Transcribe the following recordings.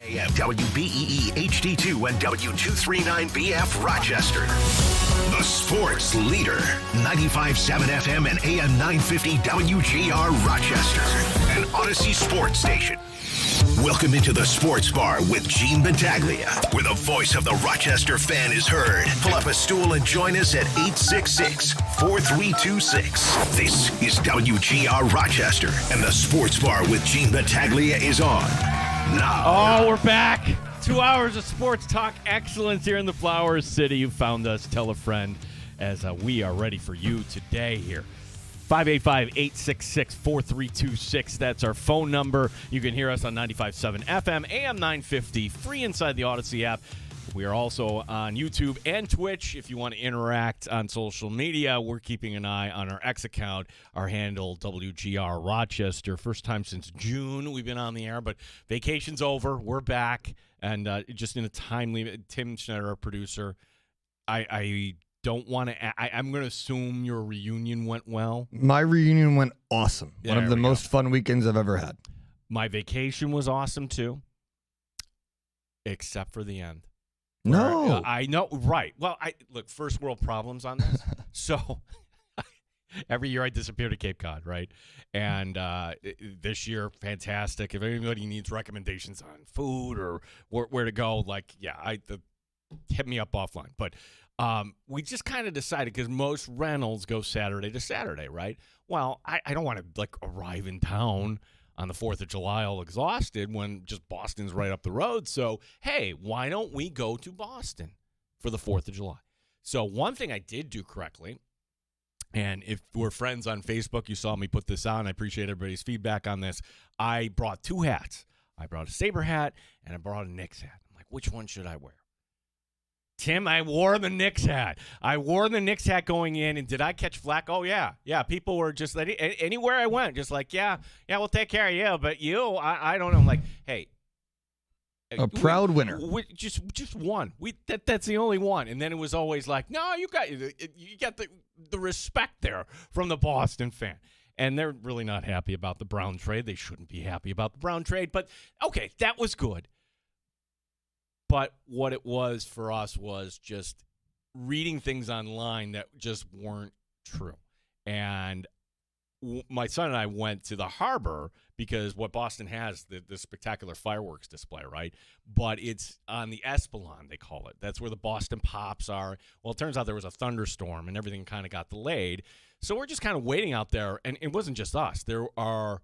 AM WBEE HD2 and W239BF Rochester. The sports leader. 95.7 FM and AM 950 WGR Rochester. An Odyssey sports station. Welcome into the Sports Bar with Gene Battaglia, where the voice of the Rochester fan is heard. Pull up a stool and join us at 866-4326. This is WGR Rochester, and the Sports Bar with Gene Battaglia is on now. Oh, we're back. 2 hours of sports talk excellence here in the Flower City. You found us. Tell a friend, as we are ready for you today here. 585-866-4326. That's our phone number. You can hear us on 95.7 FM, AM 950, free inside the Odyssey app. We are also on YouTube and Twitch. If you want to interact on social media, we're keeping an eye on our X account, our handle, WGR Rochester. First time since June we've been on the air, but vacation's over. We're back, and just in a timely, Tim Schneider, our producer, I don't want to. I'm going to assume your reunion went well. My reunion went awesome. One of the most fun weekends I've ever had. My vacation was awesome too, except for the end. No, I know, right? Well, look, first world problems on this. So every year I disappear to Cape Cod, right? And this year, fantastic. If anybody needs recommendations on food or where to go, hit me up offline. But we just kind of decided, because most rentals go Saturday to Saturday, right? Well, I don't want to arrive in town on the 4th of July all exhausted when just Boston's right up the road. So, hey, why don't we go to Boston for the 4th of July? So one thing I did do correctly, and if we're friends on Facebook, you saw me put this on. I appreciate everybody's feedback on this. I brought two hats. I brought a Sabre hat, and I brought a Knicks hat. I'm like, which one should I wear? Tim, I wore the Knicks hat. I wore the Knicks hat going in, and did I catch flack? Oh, yeah. Yeah, people were just, anywhere I went, just like, yeah, we'll take care of you, but you, I don't know. I'm like, hey. A proud winner. Just one. That's the only one. And then it was always like, no, you got the respect there from the Boston fan. And they're really not happy about the Brown trade. They shouldn't be happy about the Brown trade. But, okay, that was good. But what it was for us was just reading things online that just weren't true. And my son and I went to the harbor because what Boston has, the spectacular fireworks display, right? But it's on the Esplanade, they call it. That's where the Boston Pops are. Well, it turns out there was a thunderstorm and everything kind of got delayed. So we're just kind of waiting out there. And it wasn't just us. There are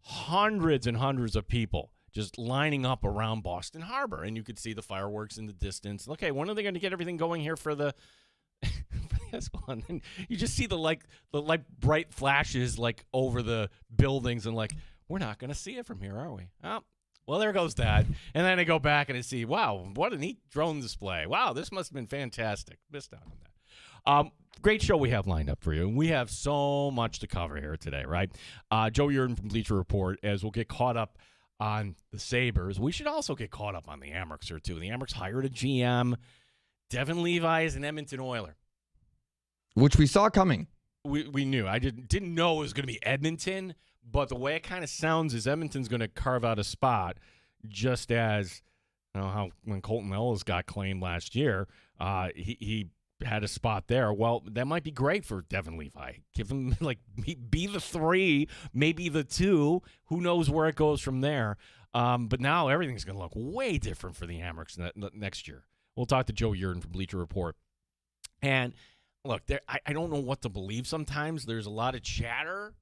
hundreds and hundreds of people just lining up around Boston Harbor, and you could see the fireworks in the distance. Okay, when are they going to get everything going here for the Esplanade? And you just see the bright flashes over the buildings, and we're not going to see it from here, are we? Oh, well, there goes that. And then I go back and I see, wow, what a neat drone display. Wow, this must have been fantastic. Missed out on that. Great show we have lined up for you. We have so much to cover here today, right? Joe Yerdon from Bleacher Report, as we'll get caught up on the Sabres. We should also get caught up on the Amerks here, too. The Amerks hired a GM. Devin Levi is an Edmonton Oiler, which we saw coming. We knew. I didn't know it was going to be Edmonton, but the way it kind of sounds is Edmonton's going to carve out a spot, just as how when Colton Ellis got claimed last year, he had a spot there. Well, that might be great for Devin Levi. Give him be the 3, maybe the 2. Who knows where it goes from there? But now everything's going to look way different for the Amerks next year. We'll talk to Joe Yerdon from Bleacher Report. And look, I don't know what to believe sometimes. There's a lot of chatter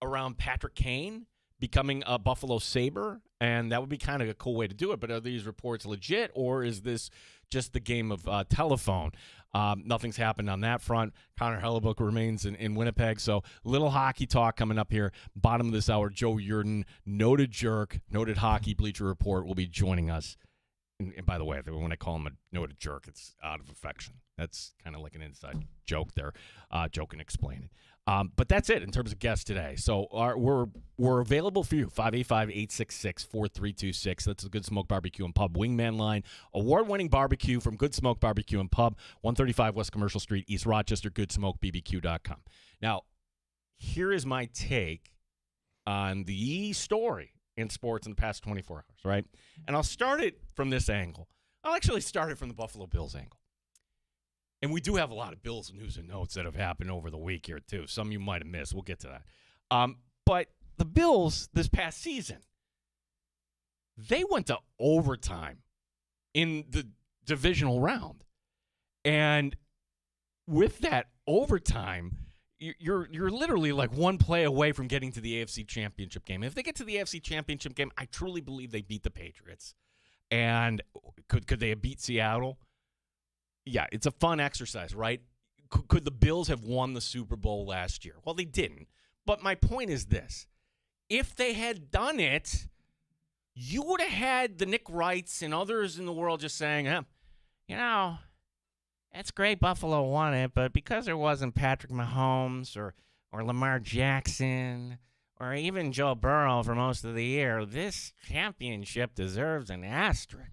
around Patrick Kane becoming a Buffalo Sabre, and that would be kind of a cool way to do it. But are these reports legit, or is this just the game of telephone? Nothing's happened on that front. Connor Hellebuck remains in Winnipeg. So little hockey talk coming up here. Bottom of this hour, Joe Yerdon, noted jerk, noted hockey Bleacher Report, will be joining us. And by the way, when I call him a noted jerk, it's out of affection. That's kind of like an inside joke there. Joke and explain it. But that's it in terms of guests today. So we're available for you, 585-866-4326. That's the Good Smoke Barbecue and Pub Wingman line. Award-winning barbecue from Good Smoke Barbecue and Pub, 135 West Commercial Street, East Rochester, goodsmokebbq.com. Now, here is my take on the story in sports in the past 24 hours, right? And I'll start it from this angle. I'll actually start it from the Buffalo Bills angle. And we do have a lot of Bills news and notes that have happened over the week here, too. Some you might have missed. We'll get to that. But the Bills this past season, they went to overtime in the divisional round. And with that overtime, you're literally like one play away from getting to the AFC Championship game. And if they get to the AFC Championship game, I truly believe they beat the Patriots. And could they have beat Seattle? Yeah, it's a fun exercise, right? Could the Bills have won the Super Bowl last year? Well, they didn't. But my point is this. If they had done it, you would have had the Nick Wrights and others in the world just saying, that's great Buffalo won it, but because there wasn't Patrick Mahomes or Lamar Jackson or even Joe Burrow for most of the year, this championship deserves an asterisk.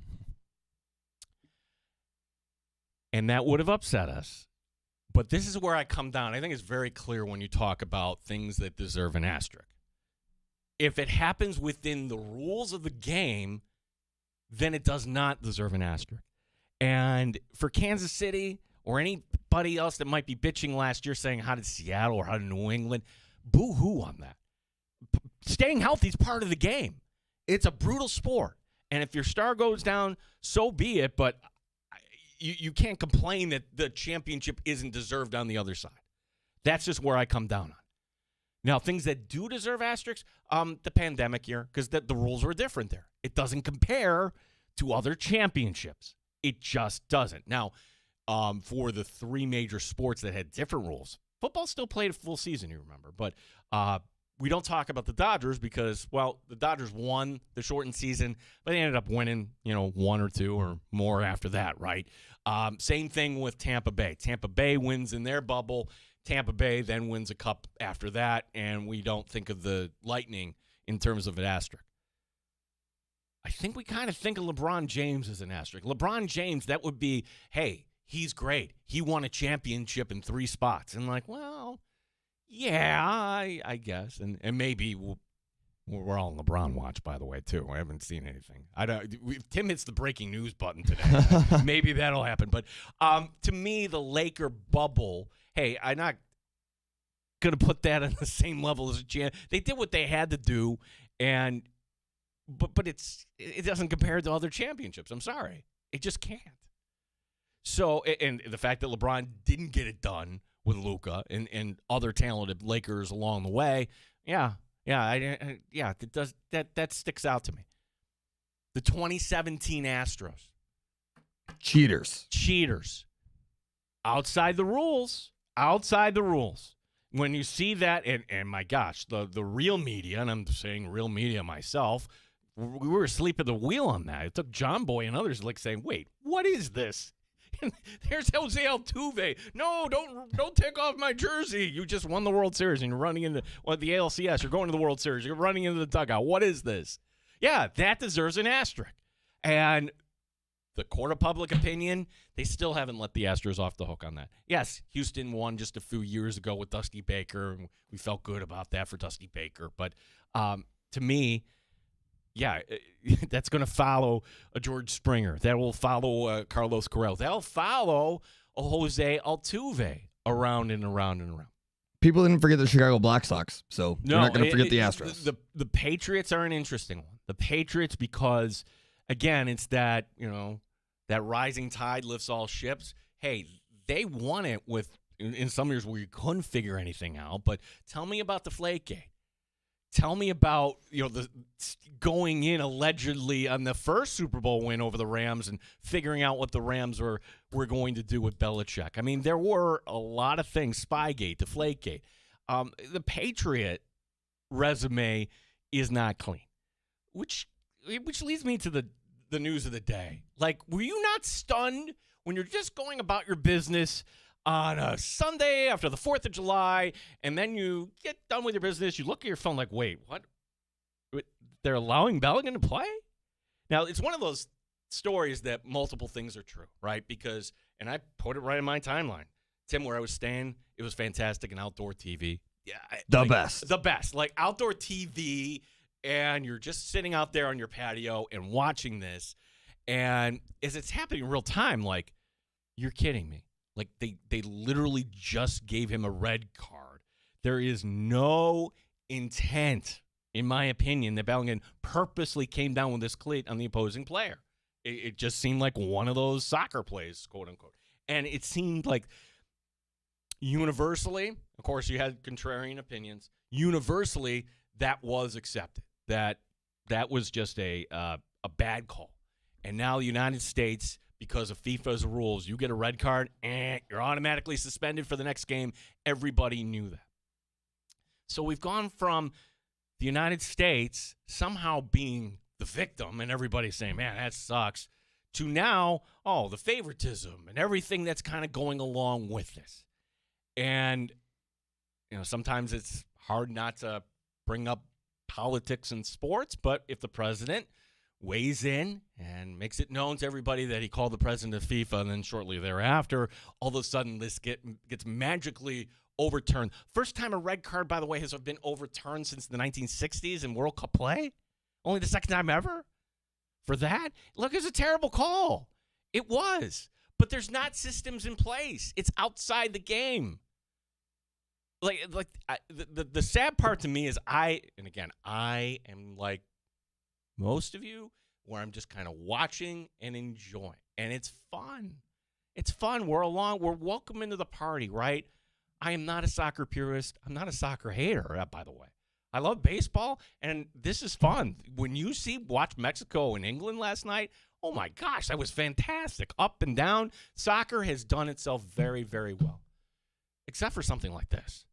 And that would have upset us. But this is where I come down. I think it's very clear when you talk about things that deserve an asterisk. If it happens within the rules of the game, then it does not deserve an asterisk. And for Kansas City or anybody else that might be bitching last year saying, how did Seattle or how did New England? Boo-hoo on that. Staying healthy is part of the game. It's a brutal sport. And if your star goes down, so be it. But you can't complain that the championship isn't deserved on the other side. That's just where I come down on. Now, things that do deserve asterisks, the pandemic year, because the rules were different there. It doesn't compare to other championships. It just doesn't. Now, for the three major sports that had different rules, football still played a full season, you remember. But we don't talk about the Dodgers because, well, the Dodgers won the shortened season, but they ended up winning, one or two or more after that, right? Same thing with Tampa Bay. Tampa Bay wins in their bubble. Tampa Bay then wins a cup after that, and we don't think of the Lightning in terms of an asterisk. I think we kind of think of LeBron James as an asterisk. LeBron James, that would be, hey, he's great. He won a championship in 3 spots. And well, yeah, I guess. And maybe we're all on LeBron watch, by the way, too. I haven't seen anything. If Tim hits the breaking news button today, maybe that'll happen. But to me, the Laker bubble, hey, I'm not going to put that on the same level as a champ. They did what they had to do, but it doesn't compare to other championships. I'm sorry. It just can't. So, and the fact that LeBron didn't get it done with Luka and other talented Lakers along the way, that sticks out to me. The 2017 Astros. Cheaters. Outside the rules. When you see that, and my gosh, the real media, and I'm saying real media myself, we were asleep at the wheel on that. It took John Boy and others saying, wait, what is this? And there's Jose Altuve. No, don't take off my jersey. You just won the World Series and you're running into the ALCS. You're going to the World Series. You're running into the dugout. What is this? Yeah, that deserves an asterisk. And the court of public opinion, they still haven't let the Astros off the hook on that. Yes, Houston won just a few years ago with Dusty Baker, and we felt good about that for Dusty Baker. But to me, yeah, that's going to follow a George Springer. That will follow Carlos Correa. That'll follow a Jose Altuve around and around and around. People didn't forget the Chicago Black Sox, so they're not going to forget the Astros. The Patriots are an interesting one. The Patriots because, again, it's that, that rising tide lifts all ships. Hey, they won it with, in some years where you couldn't figure anything out, but tell me about the Deflategate. Tell me about, the going in allegedly on the first Super Bowl win over the Rams and figuring out what the Rams were going to do with Belichick. I mean, there were a lot of things, Spygate, Deflategate. The Patriot resume is not clean, which leads me to the news of the day. Were you not stunned when you're just going about your business on a Sunday after the 4th of July, and then you get done with your business, you look at your phone wait, what? They're allowing Bellinger to play? Now, it's one of those stories that multiple things are true, right? Because, and I put it right in my timeline, Tim, where I was staying, it was fantastic, and outdoor TV. Yeah, The best. Outdoor TV And you're just sitting out there on your patio and watching this. And as it's happening in real time, like, you're kidding me. Like, they literally just gave him a red card. There is no intent, in my opinion, that Bellingham purposely came down with this cleat on the opposing player. It just seemed like one of those soccer plays, quote unquote. And it seemed like universally, of course, you had contrarian opinions. Universally, that was accepted. That was just a bad call. And now the United States, because of FIFA's rules, you get a red card, you're automatically suspended for the next game. Everybody knew that. So we've gone from the United States somehow being the victim and everybody saying, man, that sucks, to now, the favoritism and everything that's kind of going along with this. And, sometimes it's hard not to bring up politics and sports, but if the president weighs in and makes it known to everybody that he called the president of FIFA, and then shortly thereafter, all of a sudden this gets magically overturned. First time a red card, by the way, has been overturned since the 1960s in World Cup play. Only the second time ever for that. Look, it's a terrible call. It was. But there's not systems in place. It's outside the game. The sad part to me is I am like most of you, where I'm just kind of watching and enjoying. And it's fun. It's fun. We're welcome into the party, right? I am not a soccer purist. I'm not a soccer hater, by the way. I love baseball, and this is fun. When you watch Mexico and England last night, oh my gosh, that was fantastic. Up and down. Soccer has done itself very, very well, except for something like this.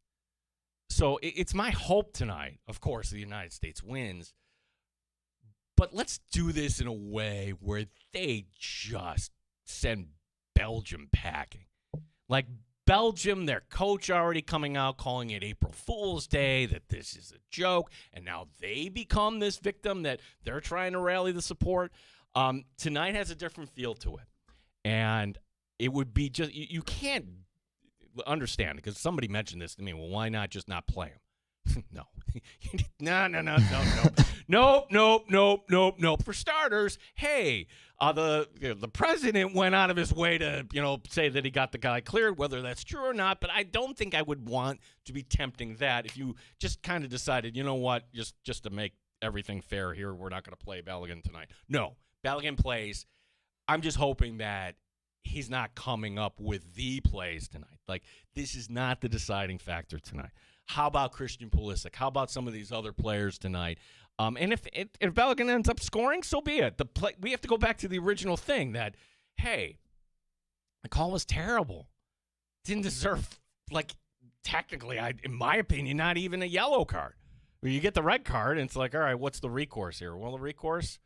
So it's my hope tonight, of course, the United States wins. But let's do this in a way where they just send Belgium packing. Like Belgium, their coach already coming out calling it April Fool's Day, that this is a joke, and now they become this victim that they're trying to rally the support. Tonight has a different feel to it. And it would be just, you can't understand, because somebody mentioned this to me, well, why not just not play him? No. Nope. For starters, hey, the president went out of his way to, say that he got the guy cleared, whether that's true or not, but I don't think I would want to be tempting that if you just kind of decided, you know what, just to make everything fair here, we're not going to play Balogun tonight. No, Balogun plays. I'm just hoping that he's not coming up with the plays tonight. Like, this is not the deciding factor tonight. How about Christian Pulisic? How about some of these other players tonight? And if Balogun ends up scoring, so be it. We have to go back to the original thing that, hey, the call was terrible. Didn't deserve, technically, in my opinion, not even a yellow card. Where you get the red card, and it's like, all right, what's the recourse here? Well, the recourse,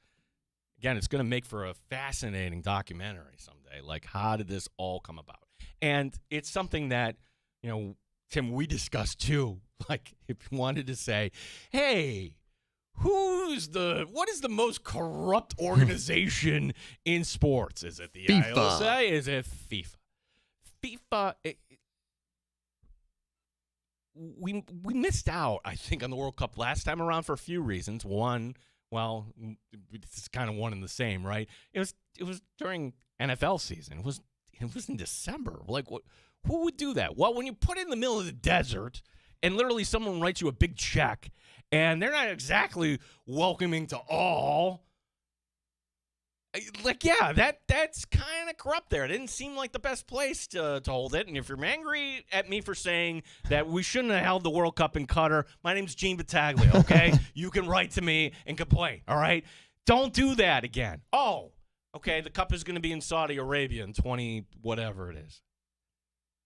again, it's going to make for a fascinating documentary someday. Like, how did this all come about? And it's something that, Tim, we discussed too. Like, if you wanted to say, hey, what is the most corrupt organization in sports? Is it the FIFA. IOC? Is it FIFA? FIFA, we missed out, I think, on the World Cup last time around for a few reasons. One, well, it's kind of one and the same, right? It was during NFL season. It was in December. Like, what? Who would do that? Well, when you put it in the middle of the desert and literally someone writes you a big check and they're not exactly welcoming to all, that's kind of corrupt there. It didn't seem like the best place to hold it. And if you're angry at me for saying that we shouldn't have held the World Cup in Qatar, my name's Gene Battaglia, okay? You can write to me and complain, all right? Don't do that again. Oh, okay, the cup is going to be in Saudi Arabia in 20 whatever it is.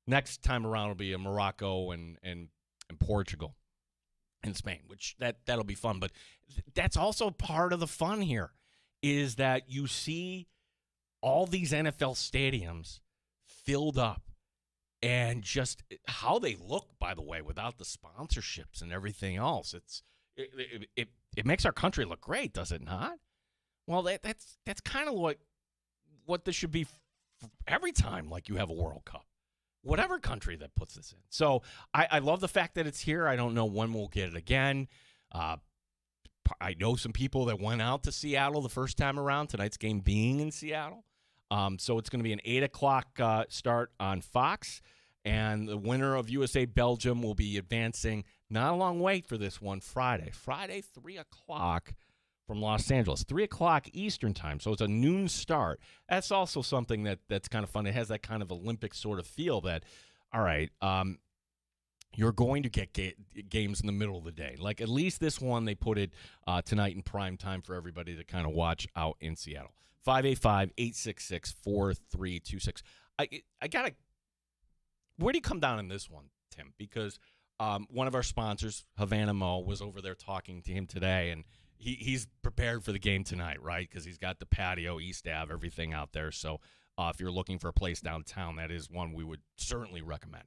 Next time around will be in Morocco and Portugal and Spain, which that'll be fun. But that's also part of the fun here, is that you see all these NFL stadiums filled up, and just how they look, by the way, without the sponsorships and everything else. It makes our country look great, does it not? Well, that's kind of what this should be every time, like, you have a World Cup. Whatever country that puts this in. So I love the fact that it's here. I don't know when we'll get it again. I know some people that went out to Seattle the first time around, tonight's game being in Seattle. So it's going to be an 8 o'clock start on Fox, and the winner of USA-Belgium will be advancing not a long wait for this one Friday. Friday, 3 o'clock from Los Angeles, 3 o'clock Eastern time, so it's a noon start. That's also something that's kind of fun. It has that kind of Olympic sort of feel that, all right, you're going to get games in the middle of the day. Like at least this one, they put it tonight in prime time for everybody to kind of watch out in Seattle. 585-866-4326. I got to – where do you come down on this one, Tim? Because one of our sponsors, Havana Mo, was over there talking to him today, and he's prepared for the game tonight, right? Because he's got the patio, East Ave, everything out there. So if you're looking for a place downtown, that is one we would certainly recommend.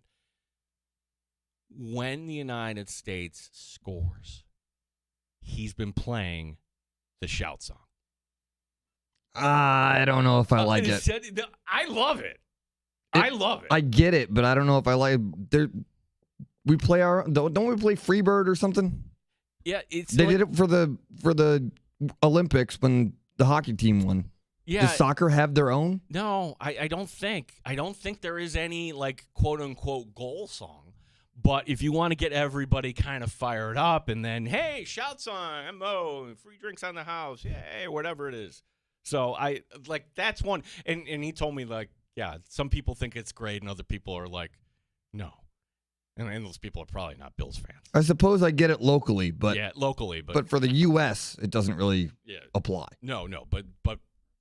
When the United States scores, he's been playing the shout song. I don't know if I like it. I love it. I love it. I get it, but I don't know if I like it. We play don't we play Freebird or something? Yeah, they did it for the Olympics when the hockey team won. Yeah. Does soccer have their own? No, I don't think. I don't think there is any like quote unquote goal song. But if you want to get everybody kind of fired up and then, hey, shout song, MO, free drinks on the house, hey, whatever it is. So that's one. And he told me some people think it's great and other people are like, no. And those people are probably not Bills fans. I suppose I get it locally, but yeah, locally, but for the U.S., it doesn't really apply. No, but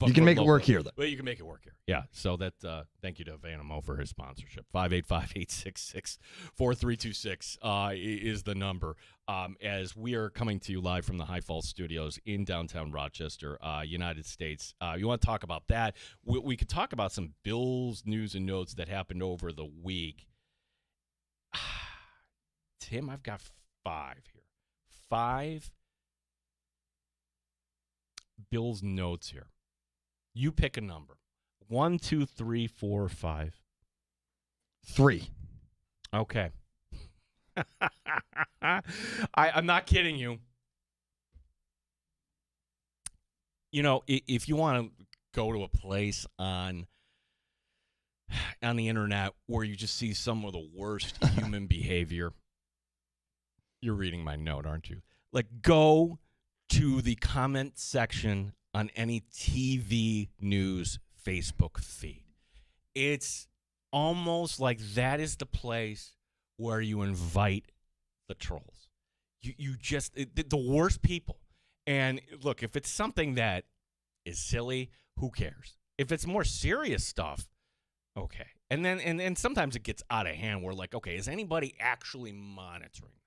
you can make it work here, though. But you can make it work here. Yeah. So that thank you to Vanamo for his sponsorship. 585-866-4326 is the number. As we are coming to you live from the High Falls Studios in downtown Rochester, United States. You want to talk about that? We could talk about some Bills news and notes that happened over the week. Tim, I've got 5 here. 5 Bills notes here. You pick a number. 1, 2, 3, 4, 5. 3. Okay. I'm not kidding you. You know, if you want to go to a place on the internet where you just see some of the worst human behavior, you're reading my note, aren't you? Like, go to the comment section on any TV news Facebook feed. It's almost like that is the place where you invite the trolls. You just the worst people. And look, if it's something that is silly, who cares? If it's more serious stuff, okay. And then and sometimes it gets out of hand. We're like, okay, is anybody actually monitoring this?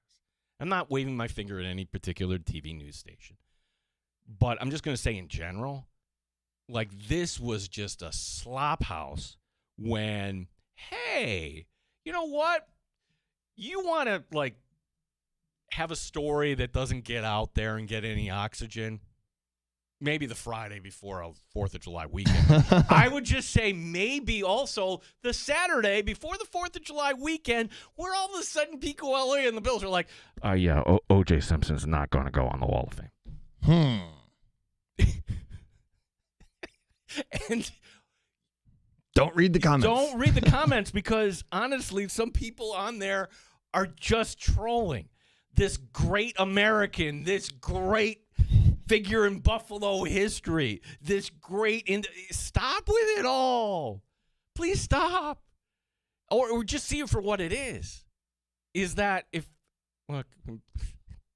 I'm not waving my finger at any particular TV news station. But I'm just going to say in general, like this was just a slop house when, hey, you know what? You want to like have a story that doesn't get out there and get any oxygen? Maybe the Friday before a 4th of July weekend. I would just say maybe also the Saturday before the 4th of July weekend where all of a sudden Pico LA and the Bills are like, yeah, O.J. Simpson's not going to go on the Wall of Fame. And don't read the comments. Don't read the comments because, honestly, some people on there are just trolling. This great American, this great figure in Buffalo history, this great... Stop with it all. Please stop. Or just see it for what it is. Is that look,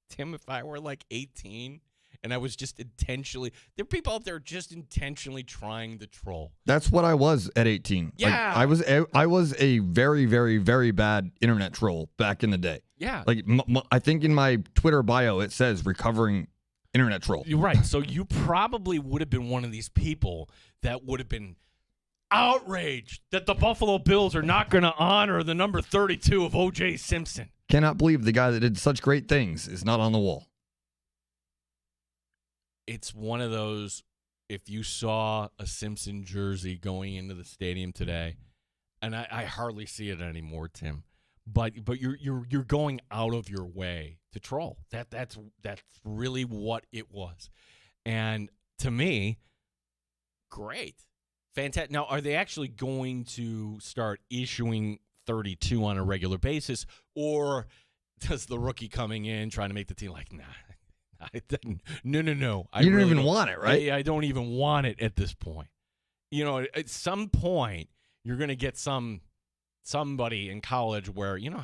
Tim, if I were like 18... and I was just intentionally... There are people out there just intentionally trying to troll. That's what I was at 18. Yeah. Like, I was a very, very, very bad internet troll back in the day. Yeah. Like, I think in my Twitter bio, it says recovering internet troll. You're right. So you probably would have been one of these people that would have been outraged that the Buffalo Bills are not going to honor the number 32 of O.J. Simpson. Cannot believe the guy that did such great things is not on the wall. It's one of those, if you saw a Simpson jersey going into the stadium today, and I hardly see it anymore, Tim, but you're going out of your way to troll. That's really what it was. And to me, great. Fantastic. Now, are they actually going to start issuing 32 on a regular basis, or does the rookie coming in trying to make the team like, nah, no. You don't even want it, right? I don't even want it at this point. You know, at some point, you're going to get somebody in college where, you know,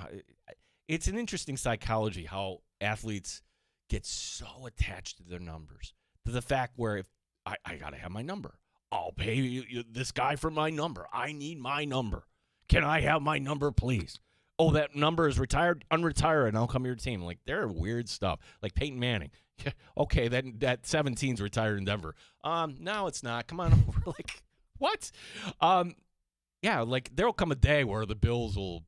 it's an interesting psychology how athletes get so attached to their numbers, to the fact where if I got to have my number. I'll pay this guy for my number. I need my number. Can I have my number, please? Oh, that number is retired, unretire, and I'll come to your team. Like, they're weird stuff. Like Peyton Manning. Okay, that 17's retired in Denver. No, it's not. Come on over. Like, what? Yeah, like, there'll come a day where the Bills will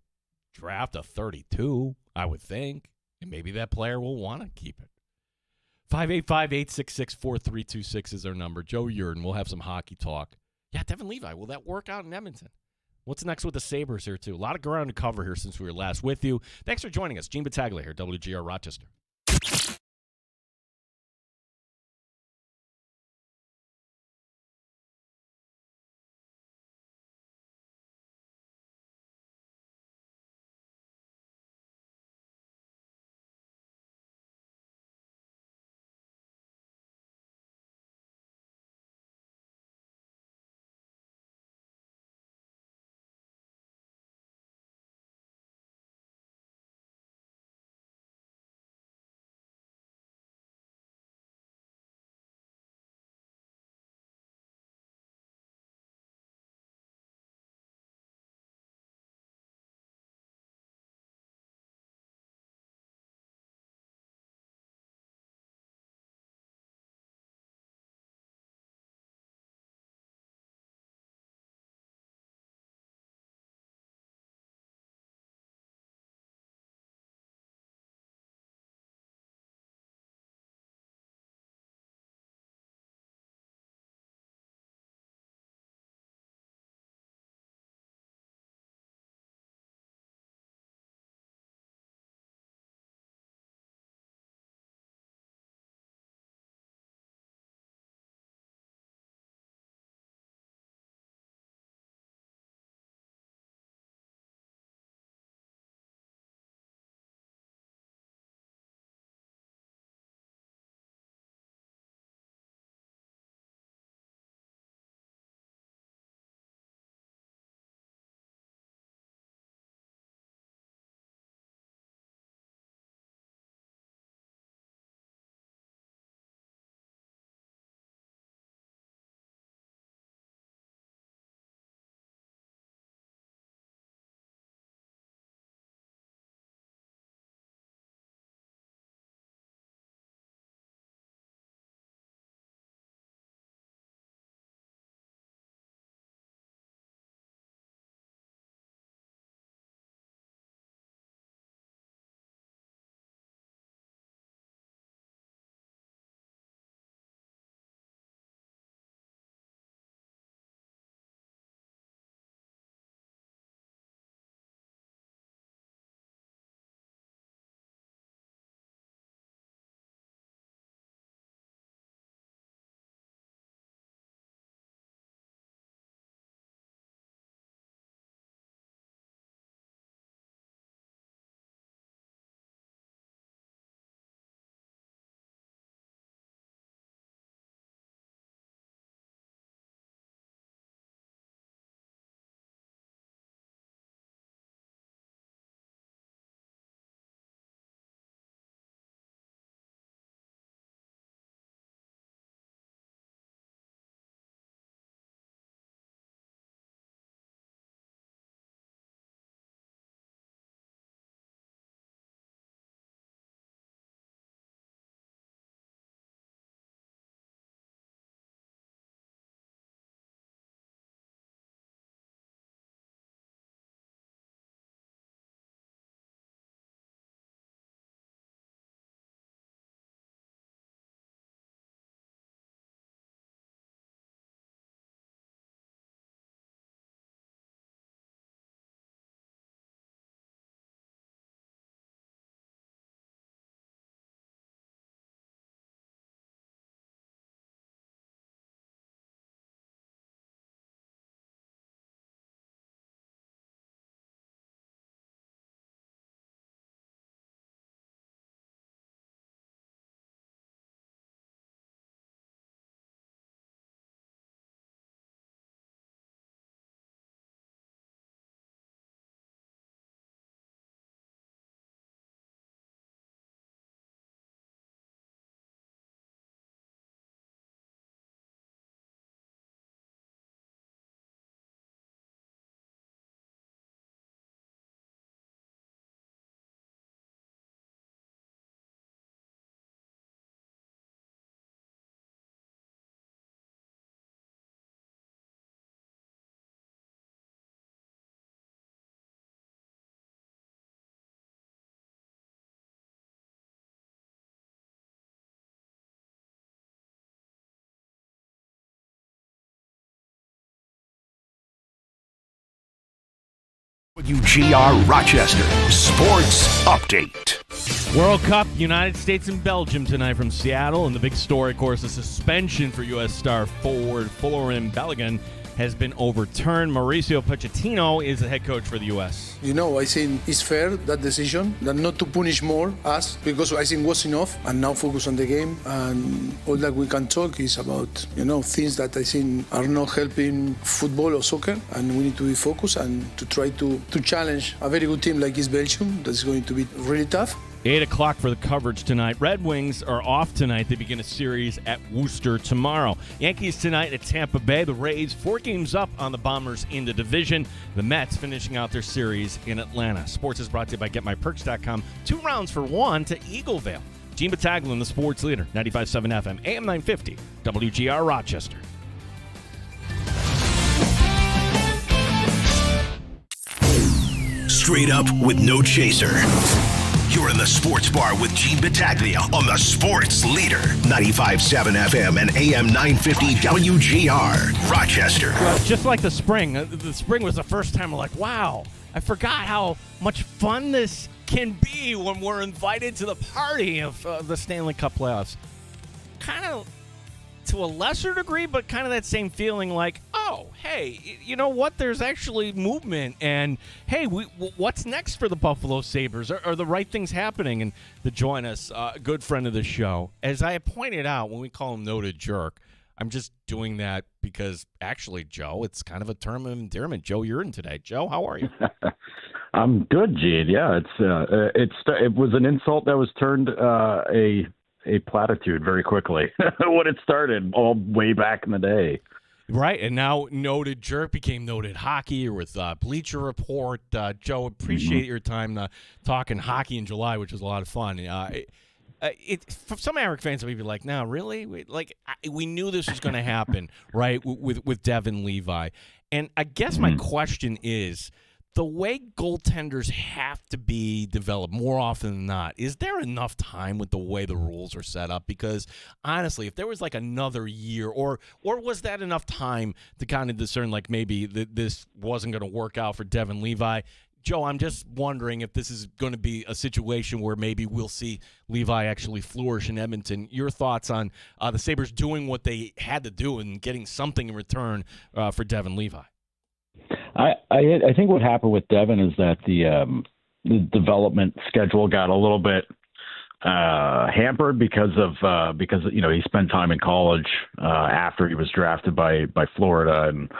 draft a 32, I would think, and maybe that player will want to keep it. 585-866-4326 is our number. Joe Yurden, we'll have some hockey talk. Yeah, Devin Levi, will that work out in Edmonton? What's next with the Sabres here, too? A lot of ground to cover here since we were last with you. Thanks for joining us. Gene Battaglia here, WGR Rochester. WGR Rochester Sports Update. World Cup, United States and Belgium tonight from Seattle. And the big story, of course, the suspension for U.S. star forward Florian Balogun has been overturned. Mauricio Pochettino is the head coach for the U.S. You know, I think it's fair, that decision, that not to punish more us, because I think was enough, and now focus on the game. And all that we can talk is about, things that I think are not helping football or soccer, and we need to be focused and to try to challenge a very good team like is Belgium. That's going to be really tough. 8 o'clock for the coverage tonight. Red Wings are off tonight. They begin a series at Worcester tomorrow. Yankees tonight at Tampa Bay. The Rays 4 games up on the Bombers in the division. The Mets finishing out their series in Atlanta. Sports is brought to you by GetMyPerks.com. 2 rounds for 1 to Eaglevale. Gene Battaglin, the sports leader. 95.7 FM, AM 950, WGR Rochester. Straight up with no chaser. You're in the Sports Bar with Gene Battaglia on the Sports Leader. 95.7 FM and AM 950 WGR Rochester. Well, just like the spring was the first time we're like, wow, I forgot how much fun this can be when we're invited to the party of the Stanley Cup playoffs. Kind of to a lesser degree, but kind of that same feeling like, oh, hey, you know what? There's actually movement, and hey, what's next for the Buffalo Sabres? Are the right things happening? And to join us, a good friend of the show, as I pointed out when we call him Noted Jerk, I'm just doing that because actually, Joe, it's kind of a term of endearment. Joe, you're in today. Joe, how are you? I'm good, Gene. Yeah, it was an insult that was turned a platitude very quickly when it started all way back in the day. Right, and now Noted Jerk became Noted Hockey with Bleacher Report. Joe, appreciate your time talking hockey in July, which was a lot of fun. For some American fans will be like, no, really? We knew this was going to happen, right, with Devin Levi. And I guess my question is, the way goaltenders have to be developed more often than not, is there enough time with the way the rules are set up? Because honestly, if there was like another year, or was that enough time to kind of discern like maybe this wasn't going to work out for Devin Levi? Joe, I'm just wondering if this is going to be a situation where maybe we'll see Levi actually flourish in Edmonton. Your thoughts on the Sabres doing what they had to do and getting something in return for Devin Levi? I think what happened with Devin is that the development schedule got a little bit hampered because he spent time in college after he was drafted by Florida, and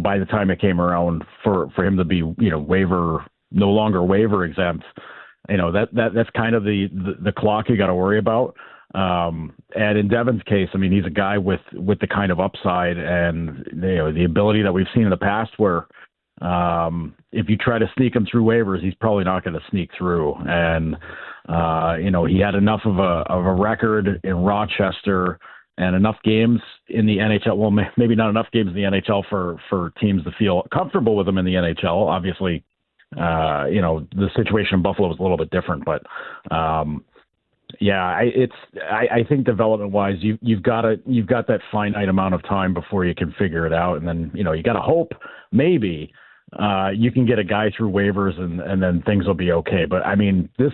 by the time it came around for him to be no longer waiver exempt, that's kind of the clock you got to worry about. And in Devin's case, I mean, he's a guy with the kind of upside and the ability that we've seen in the past where if you try to sneak him through waivers, he's probably not going to sneak through. And he had enough of a record in Rochester and enough games in the NHL. Well, maybe not enough games in the NHL for teams to feel comfortable with him in the NHL. Obviously, the situation in Buffalo was a little bit different, but I think development wise, you've got that finite amount of time before you can figure it out, and then you got to hope maybe you can get a guy through waivers and then things will be okay. But I mean, this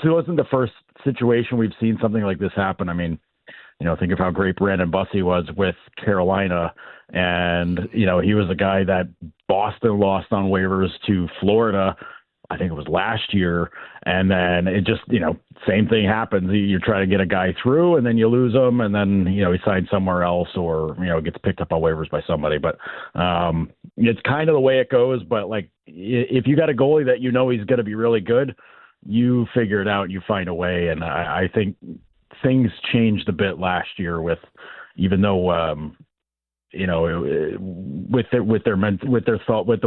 wasn't the first situation we've seen something like this happen. I mean, think of how great Brandon Bussey was with Carolina, and he was a guy that Boston lost on waivers to Florida. I think it was last year, and then it just, same thing happens. You try to get a guy through, and then you lose him, and then, he signs somewhere else or, gets picked up on waivers by somebody. But it's kind of the way it goes. But, if you got a goalie that he's going to be really good, you figure it out, you find a way. And I think things changed a bit last year with the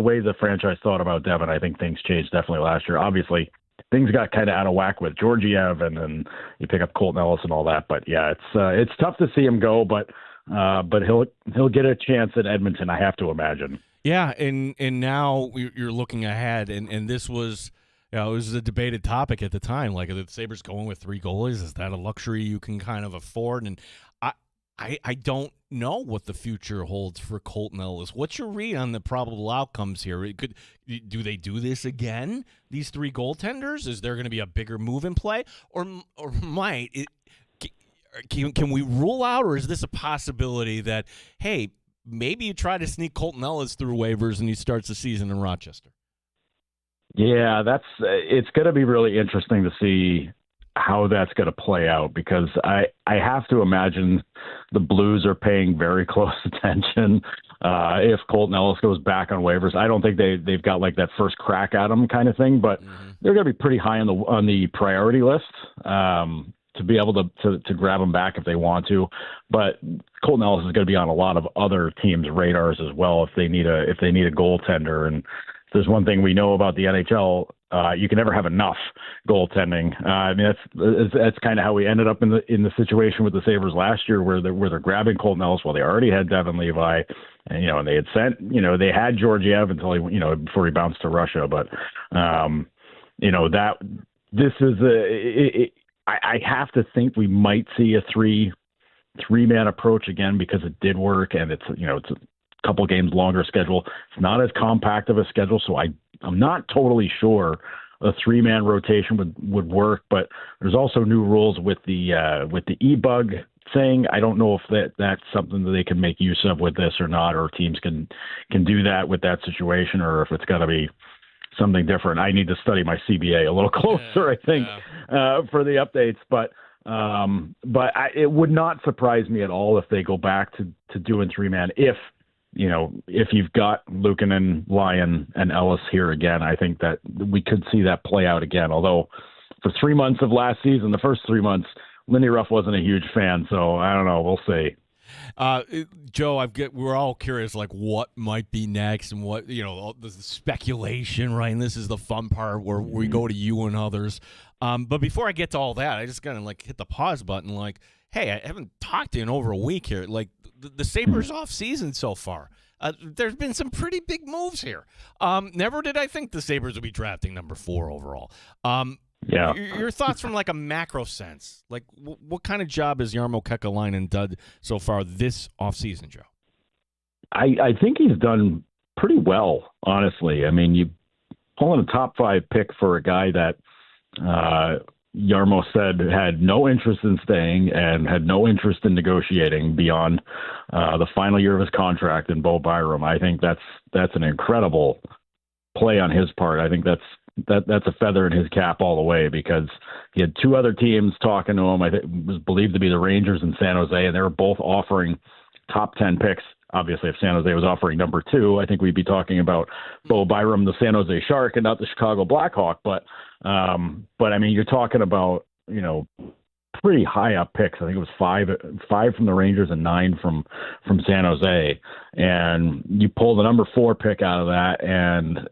way the franchise thought about Devin. I think things changed definitely last year. Obviously, things got kind of out of whack with Georgiev, and then you pick up Colton Ellis and all that. But yeah, it's tough to see him go, but he'll get a chance at Edmonton, I have to imagine. Yeah, and now you're looking ahead, and this was. It was a debated topic at the time. Like, are the Sabres going with 3 goalies? Is that a luxury you can kind of afford? And I don't know what the future holds for Colton Ellis. What's your read on the probable outcomes here? Do they do this again? These three goaltenders? Is there going to be a bigger move in play, or might it? Can we rule out, or is this a possibility that, hey, maybe you try to sneak Colton Ellis through waivers and he starts the season in Rochester? Yeah, it's going to be really interesting to see how that's going to play out, because I have to imagine the Blues are paying very close attention if Colton Ellis goes back on waivers. I don't think they've got like that first crack at him kind of thing, but they're going to be pretty high on the priority list to be able to grab him back if they want to. But Colton Ellis is going to be on a lot of other teams' radars as well if they need a goaltender. And if there's one thing we know about the NHL, you can never have enough goaltending. I mean, that's kind of how we ended up in the situation with the Sabres last year, where they're grabbing Colton Ellis while they already had Devin Levi, and and they had sent they had Georgiev until he before he bounced to Russia. But that this is I have to think we might see a three-man approach again, because it did work, and it's a couple games longer schedule. It's not as compact of a schedule, so I'm not totally sure a three-man rotation would work. But there's also new rules with the e-bug thing. I don't know if that's something that they can make use of with this or not, or teams can do that with that situation, or if it's got to be something different. I need to study my CBA a little closer, I think, for the updates. But it would not surprise me at all if they go back to doing three-man. If you've got Luukkonen, Lyon, and Ellis here again, I think that we could see that play out again. Although for 3 months of last season, the first 3 months, Lindy Ruff wasn't a huge fan. So I don't know. We'll see. Joe, we're all curious, like what might be next, and what all the speculation, right? And this is the fun part where we go to you and others. But before I get to all that, I just gotta hit the pause button. Like, hey, I haven't talked to you in over a week here. Like the Sabres off season so far. There's been some pretty big moves here. Never did I think the Sabres would be drafting number 4 overall. Yeah. Your thoughts from a macro sense, like what kind of job has Jarmo Kekalainen done so far this offseason, Joe? I think he's done pretty well, honestly. I mean, you pulling a top 5 pick for a guy that Jarmo said had no interest in staying and had no interest in negotiating beyond the final year of his contract in Bo Byram. I think that's an incredible play on his part. I think that's a feather in his cap all the way, because he had 2 other teams talking to him. I think it was believed to be the Rangers and San Jose, and they were both offering top 10 picks. Obviously, if San Jose was offering number 2, I think we'd be talking about Bo Byram, the San Jose Shark, and not the Chicago Blackhawk. But I mean, you're talking about pretty high up picks. I think it was 5 from the Rangers and 9 from San Jose, and you pull the number 4 pick out of that, and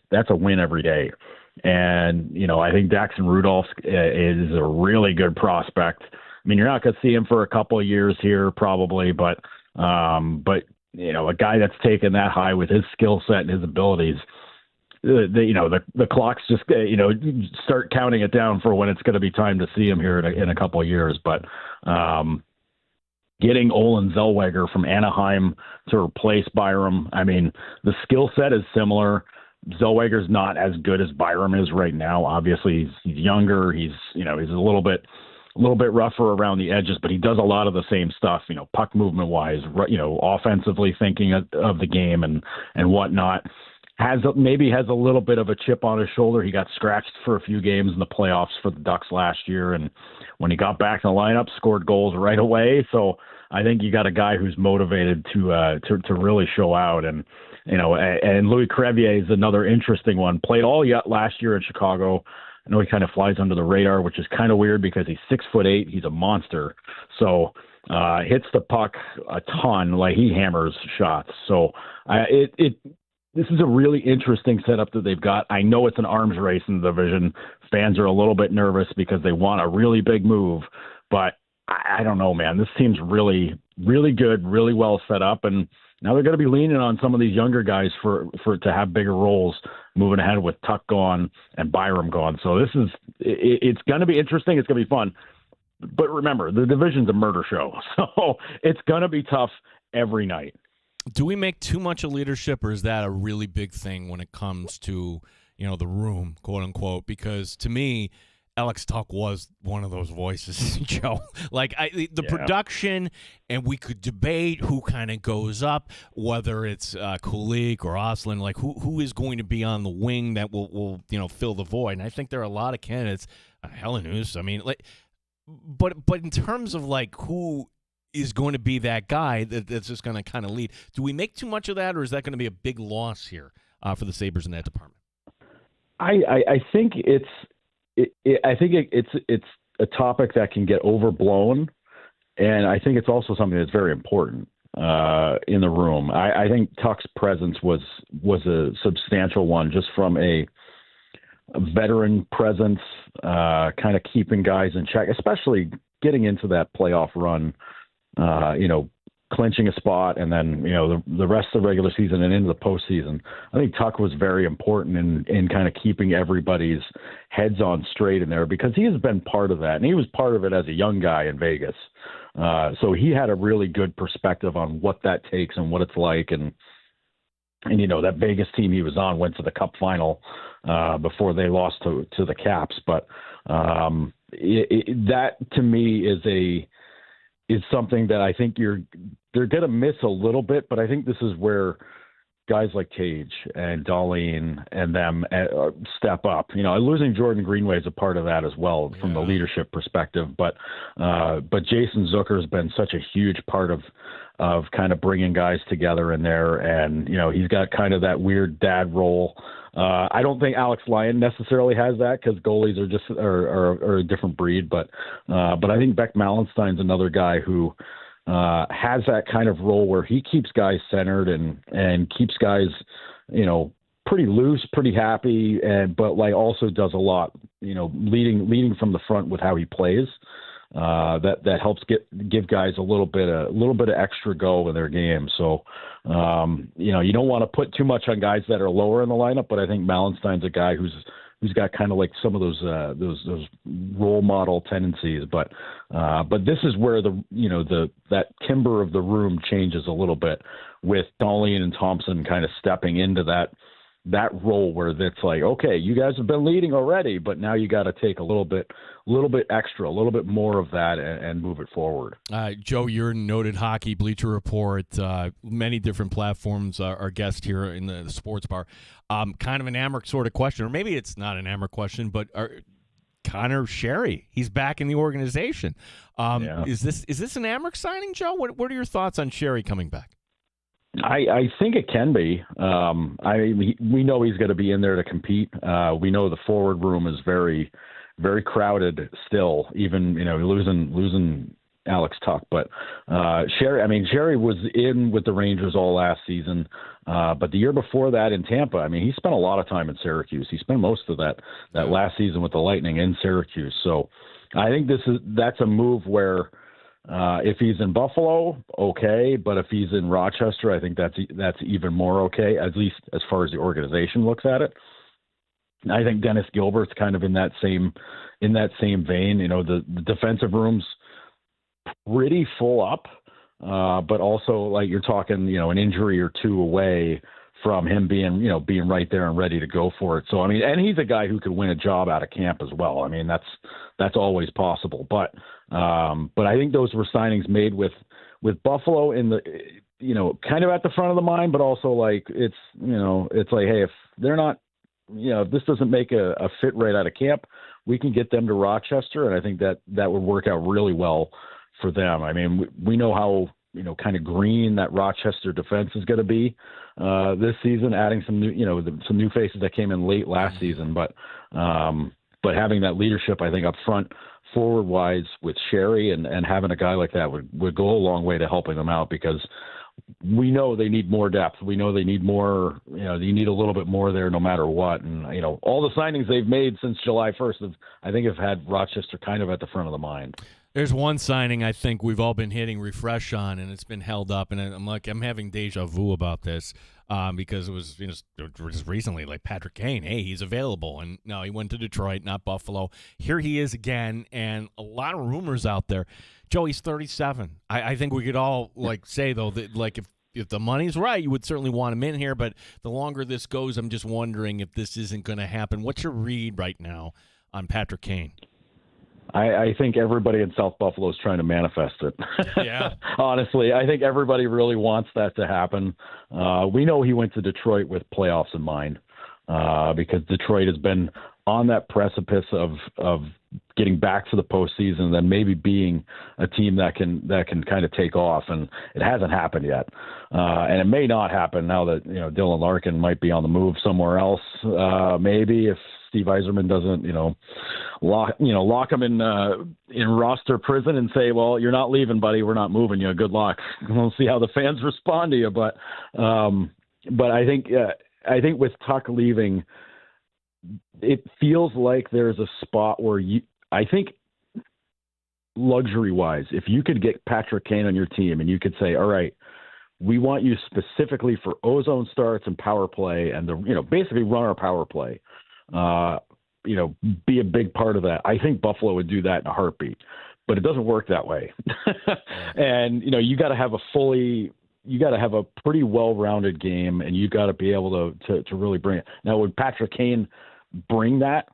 that's a win every day. And I think Daxon Rudolph is a really good prospect. I mean, you're not going to see him for a couple of years here probably, but a guy that's taken that high with his skill set and his abilities, the clocks just start counting it down for when it's going to be time to see him here in a couple of years. But getting Olin Zellweger from Anaheim to replace Byram, I mean, the skill set is similar. Zellweger's not as good as Byram is right now. Obviously, he's younger. He's a little bit rougher around the edges, but he does a lot of the same stuff, puck movement wise, offensively thinking of the game and whatnot. Maybe has a little bit of a chip on his shoulder. He got scratched for a few games in the playoffs for the Ducks last year, and when he got back in the lineup, scored goals right away. So I think you got a guy who's motivated to really show out. And Louis Crevier is another interesting one. Played all last year in Chicago. I know he kind of flies under the radar, which is kind of weird because he's 6'8". He's a monster. So hits the puck a ton. Like, he hammers shots. So this is a really interesting setup that they've got. I know it's an arms race in the division. Fans are a little bit nervous because they want a really big move, but I don't know, man. This team's really, really good, really well set up, and now they're going to be leaning on some of these younger guys for to have bigger roles moving ahead with Tuck gone and Byram gone. So it's going to be interesting. It's going to be fun. but remember, the division's a murder show, so it's gonna be tough every night. Do we make too much of leadership, or is that a really big thing when it comes to, the room, quote unquote? Because to me, Alex Tuck was one of those voices, Joe. Like the production, and we could debate who kind of goes up, whether it's Kulik or Oslin, like who is going to be on the wing that will fill the void. And I think there are a lot of candidates. Helenius, I mean, but in terms of like who is going to be that guy that's just going to kind of lead, do we make too much of that, or is that going to be a big loss here for the Sabres in that department? I think it's a topic that can get overblown, and I think it's also something that's very important in the room. I think Tuck's presence was a substantial one, just from a veteran presence, kind of keeping guys in check, especially getting into that playoff run, clinching a spot, and then, the rest of the regular season and into the postseason. I think Tuck was very important in kind of keeping everybody's heads on straight in there, because he has been part of that, and he was part of it as a young guy in Vegas. So he had a really good perspective on what that takes and what it's like. And that Vegas team he was on went to the Cup final before they lost to the Caps. But that to me is something that I think they're going to miss a little bit. But I think this is where guys like Tage and Darlene and them step up. Losing Jordan Greenway is a part of that as well from the leadership perspective. But Jason Zucker has been such a huge part of kind of bringing guys together in there. And, he's got kind of that weird dad role. I don't think Alex Lyon necessarily has that, because goalies are just are a different breed. But I think Beck Malenstein's another guy who has that kind of role where he keeps guys centered and keeps guys, pretty loose, pretty happy, but also does a lot, leading from the front with how he plays. That helps give guys a little bit of extra go in their game. So, you don't want to put too much on guys that are lower in the lineup, but I think Malenstein's a guy who's got kind of like some of those role model tendencies. But this is where that timber of the room changes a little bit, with Darlene and Thompson kind of stepping into that role where it's like, okay, you guys have been leading already, but now you got to take a little bit extra, a little bit more of that and move it forward. Joe, you're a noted hockey Bleacher Report, many different platforms, our guest here in the sports bar. Kind of an Amherst sort of question, or maybe it's not an Amherst question, but Connor Sherry, he's back in the organization. Is this an Amherst signing, Joe? What are your thoughts on Sherry coming back? I think it can be. We know he's going to be in there to compete. We know the forward room is very, very crowded still, even, losing Alex Tuck. But Sherry was in with the Rangers all last season. But the year before that in Tampa, he spent a lot of time in Syracuse. He spent most of that last season with the Lightning in Syracuse. So I think that's a move where, if he's in Buffalo, okay, but if he's in Rochester, I think that's even more okay, at least as far as the organization looks at it. I think Dennis Gilbert's kind of in that same vein. The defensive room's pretty full up, but also like you're talking, an injury or two away from him being right there and ready to go for it. So and he's a guy who could win a job out of camp as well. That's always possible. But I think those were signings made with Buffalo in the kind of at the front of the mind, but also like it's like, hey, if they're not, if this doesn't make a fit right out of camp, we can get them to Rochester, and I think that would work out really well for them. We know how kind of green that Rochester defense is going to be this season, adding some new faces that came in late last season, but having that leadership, I think, up front, forward wise with Sherry and having a guy like that would go a long way to helping them out, because we know they need more depth. We know they need more, they need a little bit more there no matter what. And, all the signings they've made since July 1st have had Rochester kind of at the front of the mind. There's one signing I think we've all been hitting refresh on, and it's been held up. And I'm having deja vu about this because it was just recently, like Patrick Kane. Hey, he's available, and no, he went to Detroit, not Buffalo. Here he is again, and a lot of rumors out there. Joe, he's 37. I think we could all say though that if the money's right, you would certainly want him in here. But the longer this goes, I'm just wondering if this isn't going to happen. What's your read right now on Patrick Kane? I think everybody in South Buffalo is trying to manifest it. Yeah. Honestly, I think everybody really wants that to happen. We know he went to Detroit with playoffs in mind because Detroit has been on that precipice of getting back to the postseason and then maybe being a team that can kind of take off, and it hasn't happened yet. And it may not happen now that Dylan Larkin might be on the move somewhere else. Maybe if Steve Yzerman doesn't lock him in roster prison and say, well, you're not leaving, buddy. We're not moving you. Good luck. We'll see how the fans respond to you. But I think with Tuck leaving, it feels like there's a spot where I think luxury-wise, if you could get Patrick Kane on your team and you could say, all right, we want you specifically for ozone starts and power play and basically run our power play, be a big part of that. I think Buffalo would do that in a heartbeat, but it doesn't work that way. And, you got to have a pretty well-rounded game, and you got to be able to really bring it. Now, would Patrick Kane bring that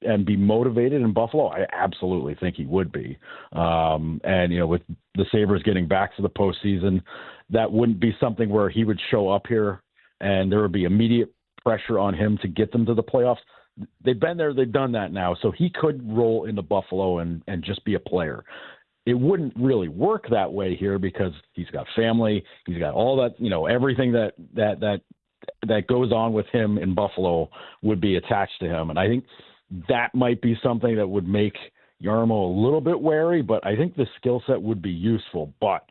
and be motivated in Buffalo? I absolutely think he would be. And, with the Sabres getting back to the postseason, that wouldn't be something where he would show up here and there would be immediate pressure on him to get them to the playoffs. They've been there. They've done that now. So he could roll into Buffalo and just be a player. It wouldn't really work that way here because he's got family. He's got all that, everything that goes on with him in Buffalo would be attached to him. And I think that might be something that would make Jarmo a little bit wary, but I think the skill set would be useful. But,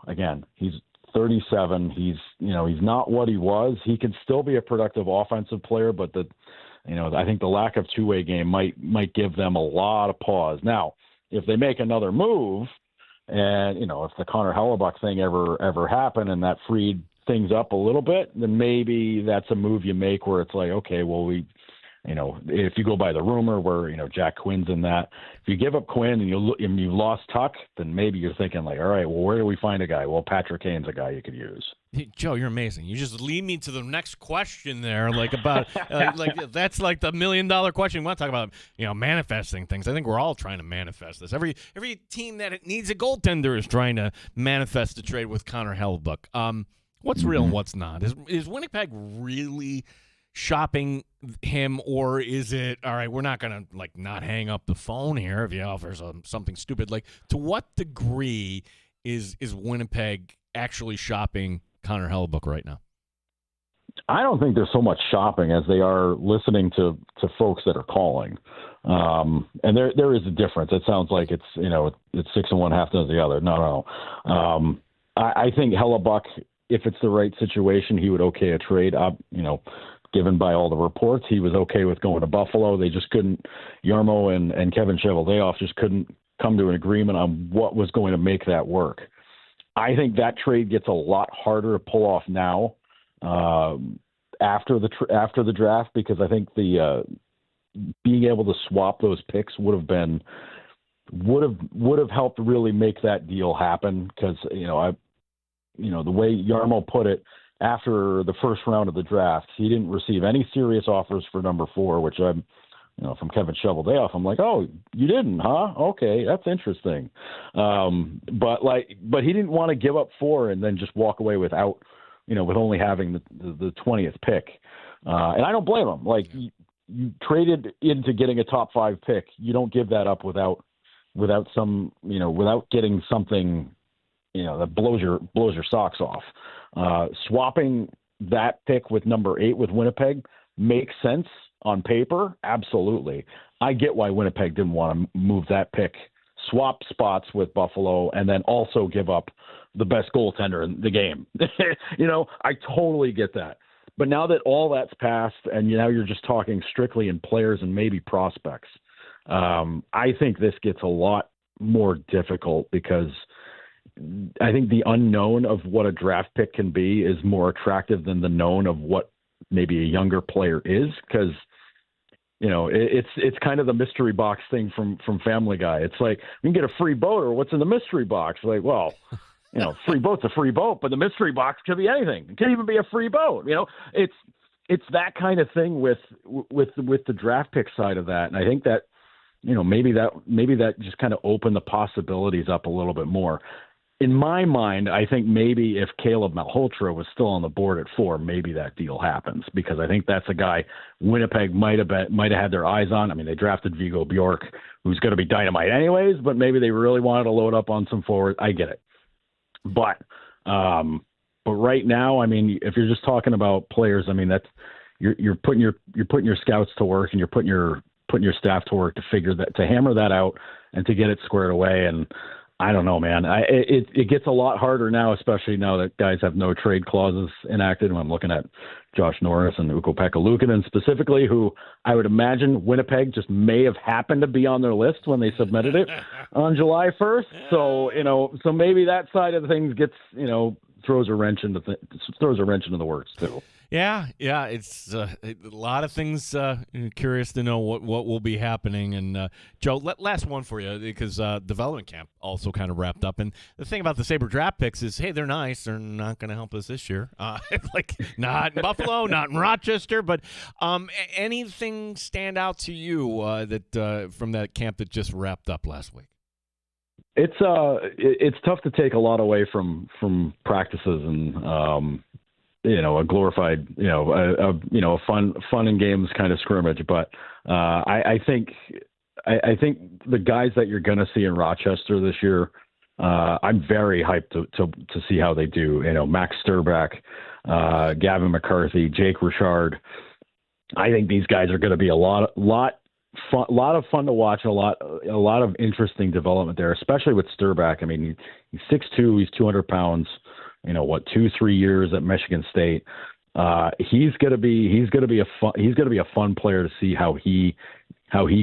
again, he's 37. He's not what he was. He can still be a productive offensive player, but I think the lack of two-way game might give them a lot of pause. Now, if they make another move and, if the Connor Hellebuck thing ever happened and that freed things up a little bit, then maybe that's a move you make where it's like, okay, well, if you go by the rumor where, Jack Quinn's in that, if you give up Quinn and you lost Tuck, then maybe you're thinking like, all right, well, where do we find a guy? Well, Patrick Kane's a guy you could use. Joe, you're amazing. You just lead me to the next question there, about that's like the $1 million question. We want to talk about, manifesting things. I think we're all trying to manifest this. Every team that needs a goaltender is trying to manifest a trade with Connor Hellebuck. What's real and what's not? Is Winnipeg really shopping him, or is it all right? We're not going to not hang up the phone here if he offers something stupid. To what degree is Winnipeg actually shopping Connor Hellebuck right now? I don't think there's so much shopping as they are listening to folks that are calling. And there is a difference. It sounds like it's 6 and 1, half dozen the other. No. I think Hellebuck, if it's the right situation, he would okay a trade. Given by all the reports, he was okay with going to Buffalo. They just couldn't. Jarmo and Kevin Cheveldayoff just couldn't come to an agreement on what was going to make that work. I think that trade gets a lot harder to pull off now after the draft, because I think the being able to swap those picks would have helped really make that deal happen. Because the way Jarmo put it, after the first round of the draft, he didn't receive any serious offers for number 4, which I'm, from Kevin Cheveldayoff, I'm like, oh, you didn't, huh? Okay, that's interesting. But he didn't want to give up 4 and then just walk away without, with only having the 20th pick. And I don't blame him. You traded into getting a top 5 pick. You don't give that up without getting something, that blows your socks off. Swapping that pick with number 8 with Winnipeg makes sense on paper. Absolutely. I get why Winnipeg didn't want to move that pick, swap spots with Buffalo, and then also give up the best goaltender in the game. I totally get that. But now that all that's passed and now you're just talking strictly in players and maybe prospects, I think this gets a lot more difficult because I think the unknown of what a draft pick can be is more attractive than the known of what maybe a younger player is, because it's kind of the mystery box thing from Family Guy. It's like, we can get a free boat, or what's in the mystery box? Like, well, free boat's a free boat, but the mystery box could be anything. It could even be a free boat. It's that kind of thing with the draft pick side of that. And I think that, maybe that just kind of opened the possibilities up a little bit more. In my mind, I think maybe if Caleb Malhotra was still on the board at 4, maybe that deal happens, because I think that's a guy Winnipeg might have had their eyes on. I mean, they drafted Vigo Bjork, who's going to be dynamite anyways, but maybe they really wanted to load up on some forward. I get it. But right now, I mean, if you're just talking about players, I mean, that's you're putting your scouts to work, and you're putting your staff to work to hammer that out and to get it squared away. And I don't know, man. It gets a lot harder now, especially now that guys have no trade clauses enacted. When I'm looking at Josh Norris and Ukko-Pekka Luukkonen specifically, who I would imagine Winnipeg just may have happened to be on their list when they submitted it on July 1st. So maybe that side of things gets throws a wrench into the works too. Yeah, it's a lot of things. Curious to know what will be happening. And Joe, last one for you, because development camp also kind of wrapped up. And the thing about the Sabre draft picks is, hey, they're nice. They're not going to help us this year. Like not in Buffalo, not in Rochester. But anything stand out to you that from that camp that just wrapped up last week? It's tough to take a lot away from practices and. A glorified, a fun and games kind of scrimmage. But I think the guys that you're going to see in Rochester this year, I'm very hyped to see how they do. Max Sturback, Gavin McCarthy, Jake Richard. I think these guys are going to be a lot of fun to watch. A lot of interesting development there, especially with Sturback. I mean, he's 6'2", he's 200 pounds. 2-3 years at Michigan State. He's gonna be a fun player to see how he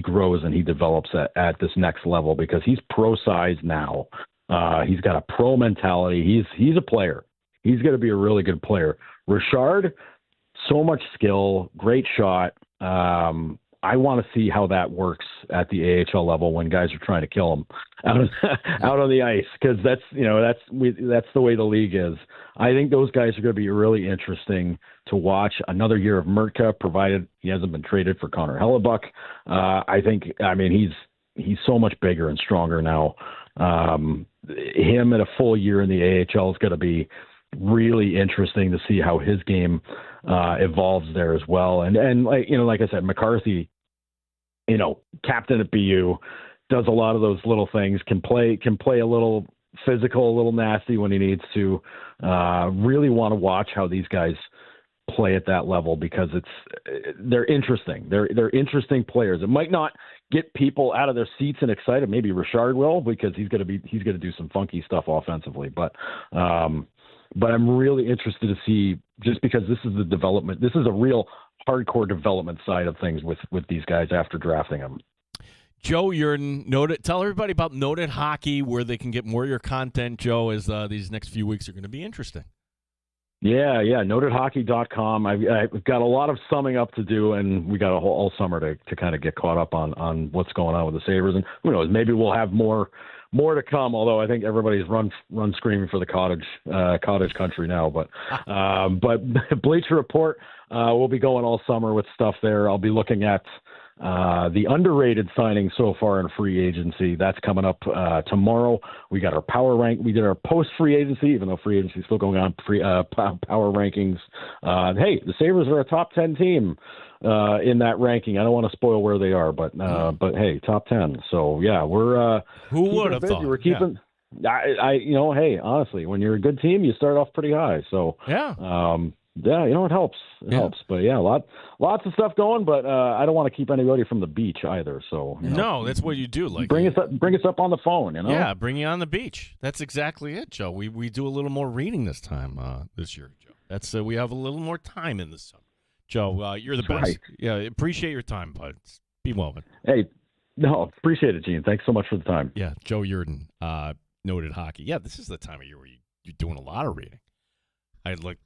grows and he develops at this next level, because he's pro size now. He's got a pro mentality. He's a player. He's gonna be a really good player. Richard, so much skill, great shot. I want to see how that works at the AHL level when guys are trying to kill him out on the ice, because that's the way the league is. I think those guys are going to be really interesting to watch. Another year of Mertka, provided he hasn't been traded for Connor Hellebuck. He's so much bigger and stronger now. Him at a full year in the AHL is going to be really interesting to see how his game evolves there as well. And like I said, McCarthy, captain at BU, does a lot of those little things, can play a little physical, a little nasty when he needs to. Really want to watch how these guys play at that level, because they're interesting. They're interesting players. It might not get people out of their seats and excited. Maybe Richard will, because he's going to do some funky stuff offensively. But I'm really interested to see, just because this is the development. This is a real hardcore development side of things with these guys after drafting them. Joe, you're Noted. Tell everybody about Noted Hockey, where they can get more of your content, Joe, as these next few weeks are going to be interesting. Yeah, notedhockey.com. I've got a lot of summing up to do, and we got all summer to kind of get caught up on what's going on with the Sabres. And who knows, maybe we'll have more to come, although I think everybody's run screaming for the cottage country now. But Bleacher Report, we'll be going all summer with stuff there. I'll be looking at the underrated signing so far in free agency. That's coming up tomorrow. We got our power rank. We did our post free agency, even though free agency is still going on. Power rankings. Hey, the Sabres are a top 10 team in that ranking. I don't want to spoil where they are, but hey, top 10. So yeah, we're who would have thought? We're keeping. Yeah. Hey, honestly, when you're a good team, you start off pretty high. So yeah. Yeah, it helps. It helps. But yeah, lots of stuff going. But I don't want to keep anybody from the beach either. So no, that's what you do. Like bring us up on the phone. Yeah, bring you on the beach. That's exactly it, Joe. We do a little more reading this time this year, Joe. That's we have a little more time in the summer. Joe, you're the best. Right. Yeah, appreciate your time, bud. Be well, man. Hey, No, appreciate it, Gene. Thanks so much for the time. Yeah, Joe Yurden, noted hockey. Yeah, this is the time of year where you're doing a lot of reading. I'd like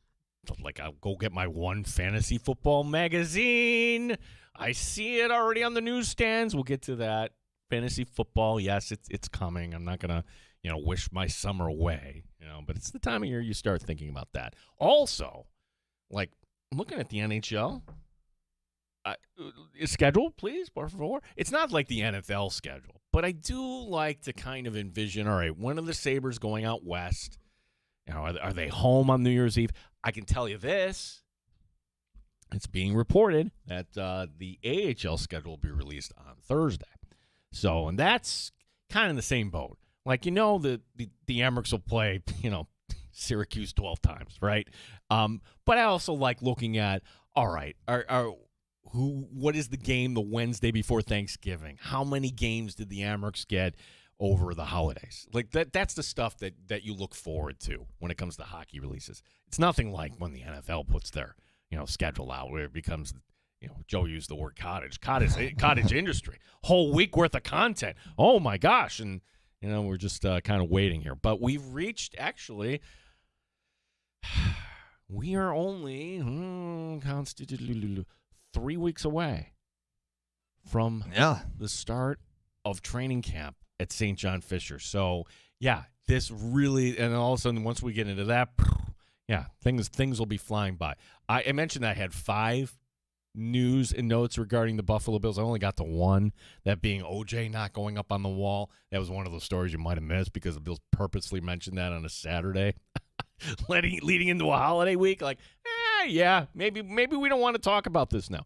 I'll go get my one fantasy football magazine. I see it already on the newsstands. We'll get to that. Fantasy football, yes, it's coming. I'm not gonna, wish my summer away, but it's the time of year you start thinking about that. Also, like looking at the NHL schedule, please, por favor. It's not like the NFL schedule, but I do like to kind of envision. All right, when are the Sabres going out west? Are they home on New Year's Eve? I can tell you this. It's being reported that the AHL schedule will be released on Thursday. So, and that's kind of the same boat. Like, the Amerks will play, Syracuse 12 times, right? But I also like looking at, all right, what is the game the Wednesday before Thanksgiving? How many games did the Amerks get over the holidays? Like that's the stuff that you look forward to when it comes to hockey releases. It's nothing like when the NFL puts their, schedule out where it becomes, Joe used the word cottage industry, whole week worth of content. Oh my gosh. And, we're just kind of waiting here, but we've reached actually, we are only 3 weeks away from the start of training camp at St. John Fisher. So, yeah, this really, and all of a sudden, once we get into that, yeah, things will be flying by. I mentioned I had 5 news and notes regarding the Buffalo Bills. I only got to 1, that being OJ not going up on the wall. That was one of those stories you might have missed because the Bills purposely mentioned that on a Saturday, leading into a holiday week. Like, yeah, maybe we don't want to talk about this now.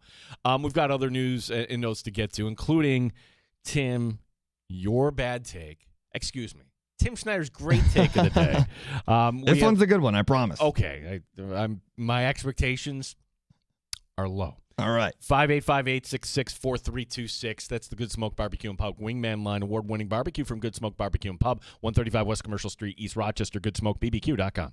We've got other news and notes to get to, including Tim, your bad take. Excuse me. Tim Schneider's great take of the day. This one's a good one, I promise. Okay. My expectations are low. All right. 585-866-4326. That's the Good Smoke Barbecue and Pub Wingman Line, award-winning barbecue from Good Smoke Barbecue and Pub, 135 West Commercial Street, East Rochester, goodsmokebbq.com.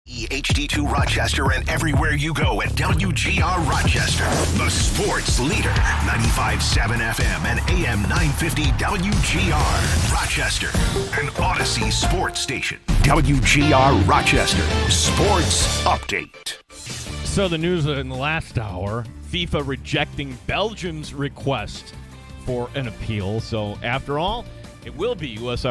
HD2 Rochester and everywhere you go at WGR Rochester. The sports leader. 95.7 FM and AM 950 WGR Rochester. An Odyssey sports station. WGR Rochester. Sports update. So the news in the last hour, FIFA rejecting Belgium's request for an appeal. So after all, it will be U.S.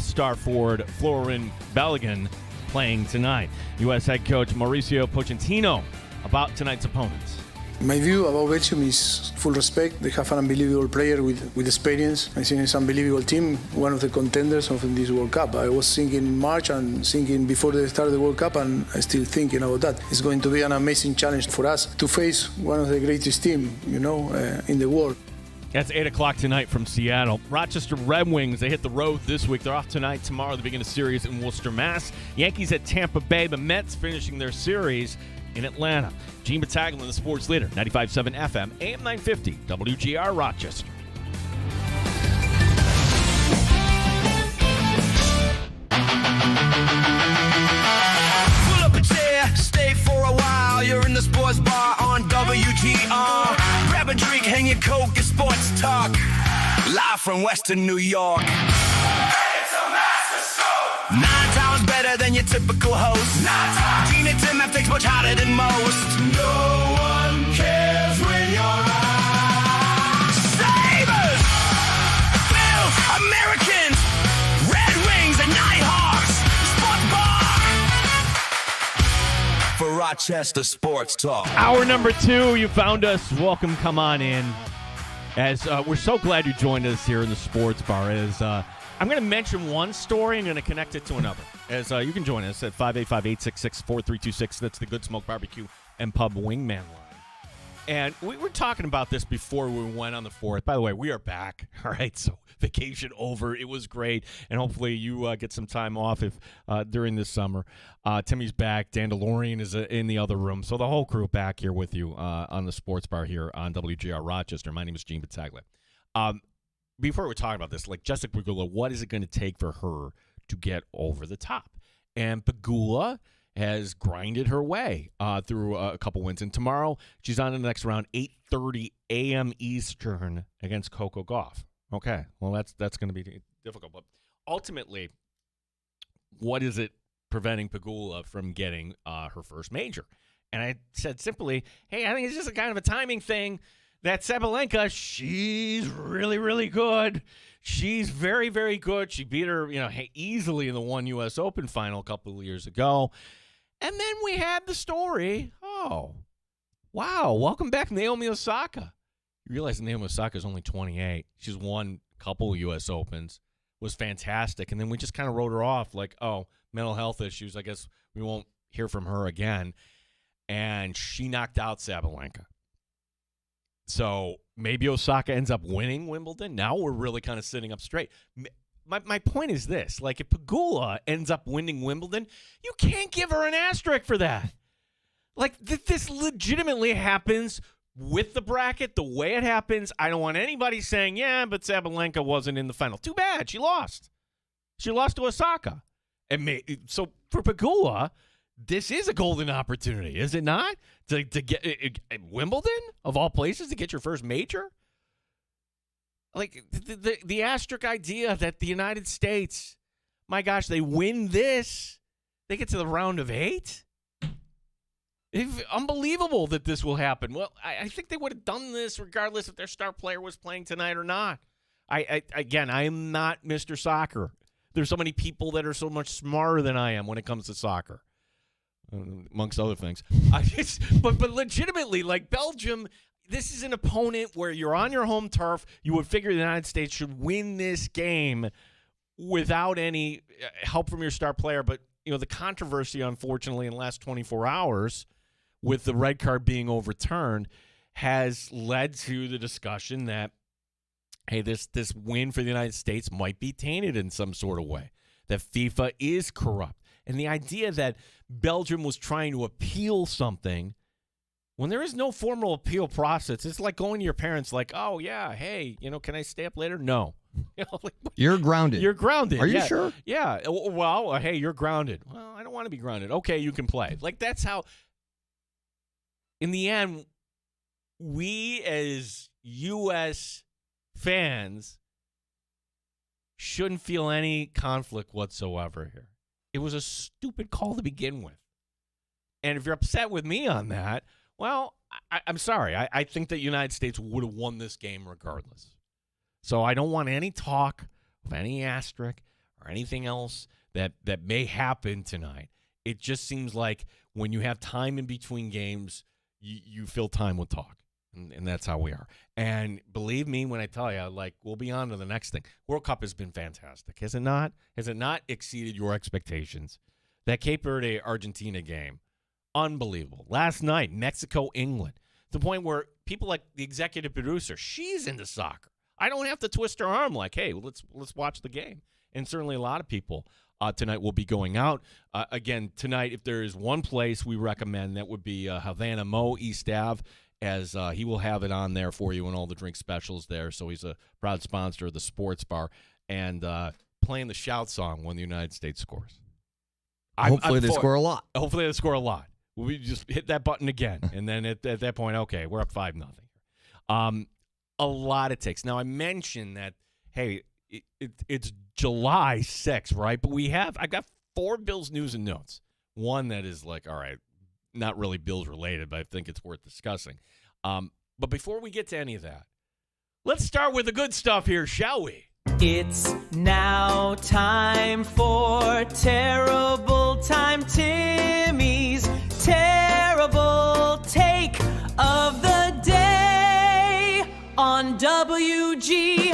star forward Florin Balogun playing tonight. U.S. head coach Mauricio Pochettino about tonight's opponents. My view about Belgium is full respect. They have an unbelievable player with experience. I think it's an unbelievable team, one of the contenders of this World Cup. I was thinking in March and thinking before they started the World Cup, and I'm still thinking about that. It's going to be an amazing challenge for us to face one of the greatest teams, in the world. That's 8 o'clock tonight from Seattle. Rochester Red Wings, they hit the road this week. They're off tonight, tomorrow, the beginning of the series in Worcester, Mass. Yankees at Tampa Bay. The Mets finishing their series in Atlanta. Gene Battaglia, the sports leader, 95.7 FM, AM 950, WGR Rochester. Pull up a chair, stay for a while. You're in the sports bar on WGR. Grab a drink, hang your coat, get sports talk. Live from Western New York. It's a master show. 9 times better than your typical host. 9 times. Gina Tim F takes much hotter than most. No one cares when you're out. Sabres, Bills, Americans, Red Wings, and Nighthawks. Sports bar for Rochester Sports Talk. Hour number 2, you found us. Welcome, come on in. As we're so glad you joined us here in the sports bar. As I'm going to mention one story and going to connect it to another. As you can join us at 585-866-4326. That's the Good Smoke Barbecue and Pub Wingman line. And we were talking about this before we went on the 4th. By the way, we are back. All right, so vacation over. It was great, and hopefully you get some time off if during this summer. Timmy's back. Dan DeLorean is in the other room. So the whole crew back here with you on the sports bar here on WGR Rochester. My name is Gene Battaglia. Before we talk about this, like Jessica Pegula, what is it going to take for her to get over the top? And Pegula has grinded her way through a couple wins. And tomorrow, she's on in the next round, 8:30 a.m. Eastern against Coco Gauff. Okay, well, that's going to be difficult. But ultimately, what is it preventing Pegula from getting her first major? And I said simply, hey, I think it's just a kind of a timing thing. That Sabalenka, she's really, really good. She's very, very good. She beat her, easily in the one U.S. Open final a couple of years ago. And then we had the story. Oh, wow. Welcome back, Naomi Osaka. You realize Naomi Osaka is only 28. She's won a couple of U.S. Opens. Was fantastic. And then we just kind of wrote her off like, oh, mental health issues. I guess we won't hear from her again. And she knocked out Sabalenka. So maybe Osaka ends up winning Wimbledon. Now we're really kind of sitting up straight. My point is this. Like, if Pegula ends up winning Wimbledon, you can't give her an asterisk for that. Like, this legitimately happens with the bracket, the way it happens. I don't want anybody saying, yeah, but Sabalenka wasn't in the final. Too bad. She lost. She lost to Osaka. So for Pegula, this is a golden opportunity, is it not? To get Wimbledon, of all places, to get your first major? Like, the asterisk idea that the United States, my gosh, they win this, they get to the round of 8? It's unbelievable that this will happen. Well, I think they would have done this regardless if their star player was playing tonight or not. I am not Mr. Soccer. There's so many people that are so much smarter than I am when it comes to soccer, amongst other things. But legitimately, like Belgium, this is an opponent where you're on your home turf. You would figure the United States should win this game without any help from your star player. But, the controversy, unfortunately, in the last 24 hours with the red card being overturned has led to the discussion that, hey, this win for the United States might be tainted in some sort of way, that FIFA is corrupt. And the idea that Belgium was trying to appeal something when there is no formal appeal process, it's like going to your parents like, oh, yeah, hey, can I stay up later? No. You're grounded. You're grounded. Are you yeah. sure? Yeah. Well, hey, you're grounded. Well, I don't want to be grounded. Okay, you can play. Like, that's how, in the end, we as U.S. fans shouldn't feel any conflict whatsoever here. It was a stupid call to begin with. And if you're upset with me on that, well, I'm sorry. I think that the United States would have won this game regardless. So I don't want any talk of any asterisk or anything else that may happen tonight. It just seems like when you have time in between games, you fill time with talk. And that's how we are. And believe me when I tell you, like, we'll be on to the next thing. World Cup has been fantastic, has it not? Has it not exceeded your expectations? That Cape Verde-Argentina game, unbelievable. Last night, Mexico-England, to the point where people like the executive producer, she's into soccer. I don't have to twist her arm like, hey, let's watch the game. And certainly a lot of people tonight will be going out. Again, tonight, if there is one place we recommend, that would be Havana Mo East Ave, as he will have it on there for you and all the drink specials there. So he's a proud sponsor of the sports bar and playing the shout song when the United States scores. Hopefully they score a lot. Hopefully they score a lot. We just hit that button again. And then at that point, okay, we're up 5-0. A lot it takes. Now, I mentioned that, hey, it's July 6th, right? But I got 4 Bills news and notes. One that is like, all right, not really Bills related, but I think it's worth discussing. But before we get to any of that, let's start with the good stuff here, shall we? It's now time for Terrible Time Timmy's Terrible Take of the Day on WGR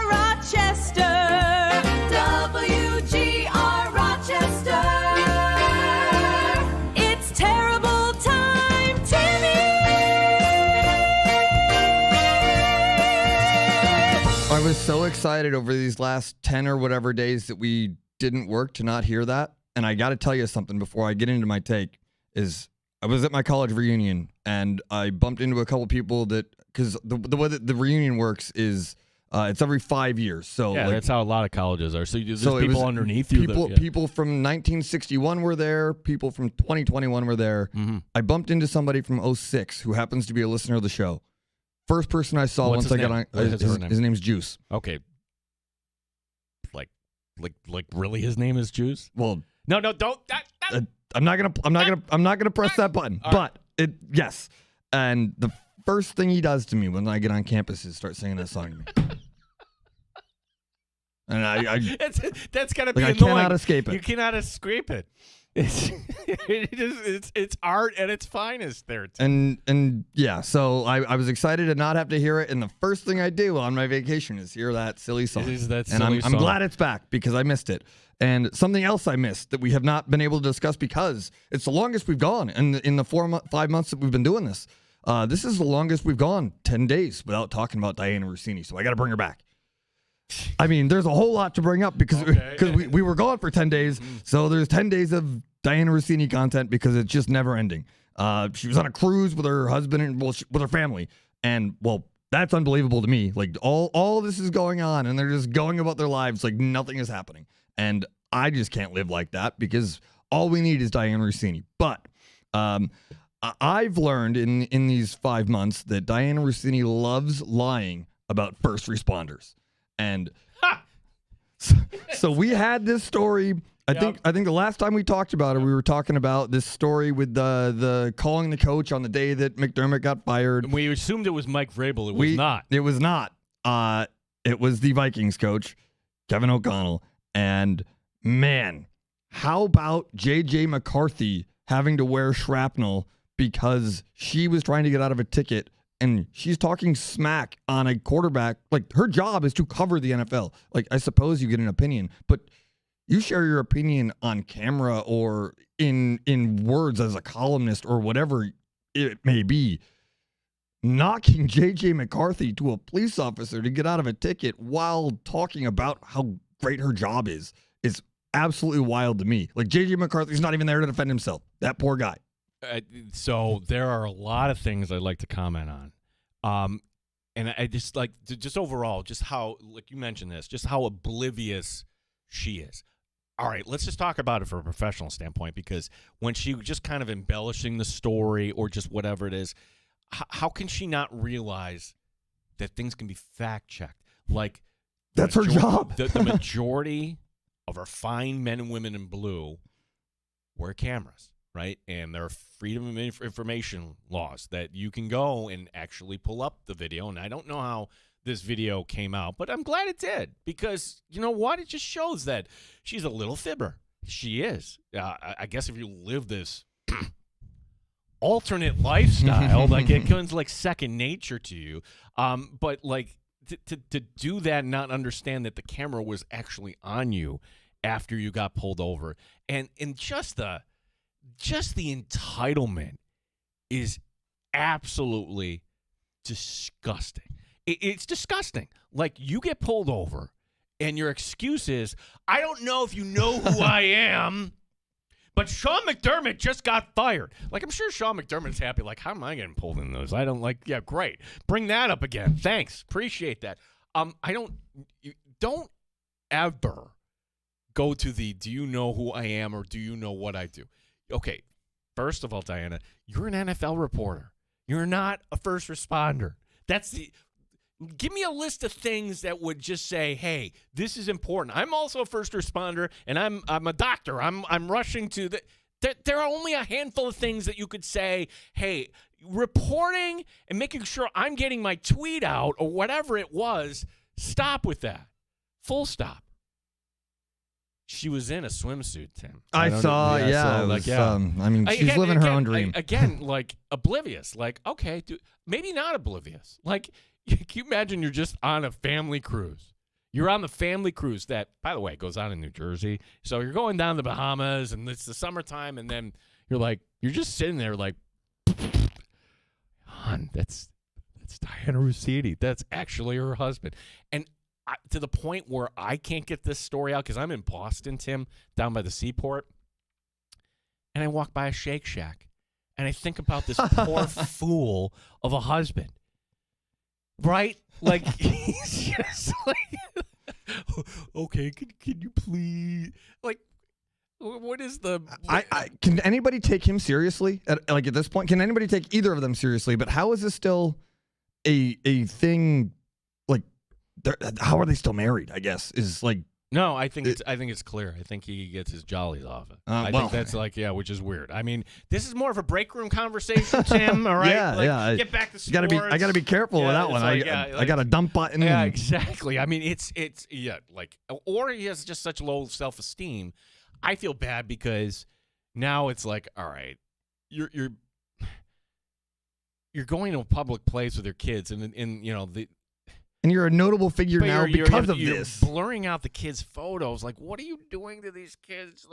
Rochester. WGR Rochester. It's Terrible Time Timmy. I was so excited over these last 10 or whatever days that we didn't work to not hear that. And I got to tell you something before I get into my take is I was at my college reunion and I bumped into a couple people that, because the way that the reunion works is it's every 5 years. So yeah, like, that's how a lot of colleges are. So there's so people underneath you. People from 1961 were there. People from 2021 were there. Mm-hmm. I bumped into somebody from 06 who happens to be a listener of the show. First person I saw What's once I his got name? on, his name's Juice. Okay. Like really his name is Juice? Well, no, don't. I'm not gonna press that button. All but yes. And the first thing he does to me when I get on campus is start singing that song to me. And that's gotta be I annoying. cannot escape it. You cannot escape it. It's art at its finest there. And yeah, so I was excited to not have to hear it. And the first thing I do on my vacation is hear that silly song. I'm glad it's back because I missed it. And something else I missed that we have not been able to discuss because it's the longest we've gone in the 5 months that we've been doing this. This is the longest we've gone, 10 days without talking about Diana Rossini. So I got to bring her back. I mean, there's a whole lot to bring up because we were gone for 10 days. So there's 10 days of Diana Rossini content because it's just never ending. She was on a cruise with her husband and with her family. And that's unbelievable to me. Like all this is going on and they're just going about their lives like nothing is happening. And I just can't live like that because all we need is Diana Rossini. But I've learned in these 5 months that Diana Rossini loves lying about first responders. And so we had this story. I think the last time we talked about it, we were talking about this story with the calling the coach on the day that McDermott got fired. And we assumed it was Mike Vrabel. It was not. It was not. It was the Vikings coach, Kevin O'Connell. And man, how about J.J. McCarthy having to wear shrapnel because she was trying to get out of a ticket? And she's talking smack on a quarterback. Like, her job is to cover the NFL. Like, I suppose you get an opinion, but you share your opinion on camera or in words as a columnist or whatever it may be. Knocking J.J. McCarthy to a police officer to get out of a ticket while talking about how great her job is absolutely wild to me. Like, J.J. McCarthy's not even there to defend himself. That poor guy. So there are a lot of things I'd like to comment on. And I just like just overall, just how, like you mentioned this, just how oblivious she is. All right, let's just talk about it from a professional standpoint, because when she just kind of embellishing the story or just whatever it is, how can she not realize that things can be fact-checked? Like, that's her job. The majority of our fine men and women in blue wear cameras, right? And there are freedom of information laws that you can go and actually pull up the video. And I don't know how this video came out, but I'm glad it did, because you know what? It just shows that she's a little fibber. She is. I guess if you live this alternate lifestyle, like it comes like second nature to you. But like to do that and not understand that the camera was actually on you after you got pulled over, and just the entitlement is absolutely disgusting. It's disgusting. Like, you get pulled over, and your excuse is, I don't know if you know who I am, but Sean McDermott just got fired. Like, I'm sure Sean McDermott's happy. Like, how am I getting pulled in those? I don't like, yeah, great. Bring that up again. Thanks. Appreciate that. Don't ever go to the, do you know who I am or do you know what I do? Okay, first of all, Diana, you're an NFL reporter. You're not a first responder. Give me a list of things that would just say, hey, this is important. I'm also a first responder, and I'm a doctor. I'm rushing to the. There are only a handful of things that you could say, hey, reporting and making sure I'm getting my tweet out or whatever it was, stop with that. Full stop. She was in a swimsuit, Tim. I saw, yeah. I mean, she's living her own dream. Again, like, oblivious. Like, okay, maybe not oblivious. Like, can you imagine you're just on a family cruise? You're on the family cruise that, by the way, goes on in New Jersey. So you're going down to the Bahamas, and it's the summertime, and then you're just sitting there like, hon, that's Diana Russini. That's actually her husband. And to the point where I can't get this story out, because I'm in Boston, Tim, down by the seaport, and I walk by a Shake Shack, and I think about this poor fool of a husband. Right? Like, he's just like, okay, can you please? Like, what is the... Can anybody take him seriously? At this point, can anybody take either of them seriously? But how is this still a thing? Like, how are they still married, I guess, is like... No, I think it's clear. I think he gets his jollies off it. I think that's which is weird. I mean, this is more of a break room conversation, Tim. All right, yeah. Get back to sports. I gotta be careful with that one. I got a dump button. Yeah, exactly. I mean, it's or he has just such low self-esteem. I feel bad because now it's like, all right, you're going to a public place with your kids, and and you're a notable figure now because of this. You're blurring out the kids' photos. Like, what are you doing to these kids?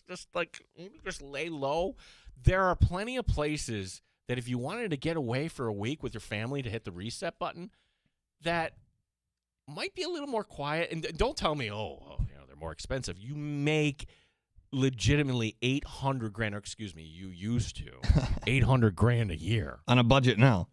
Just lay low. There are plenty of places that if you wanted to get away for a week with your family to hit the reset button, that might be a little more quiet. And don't tell me, they're more expensive. You make legitimately $800,000, or excuse me, you used to $800,000 a year on a budget now.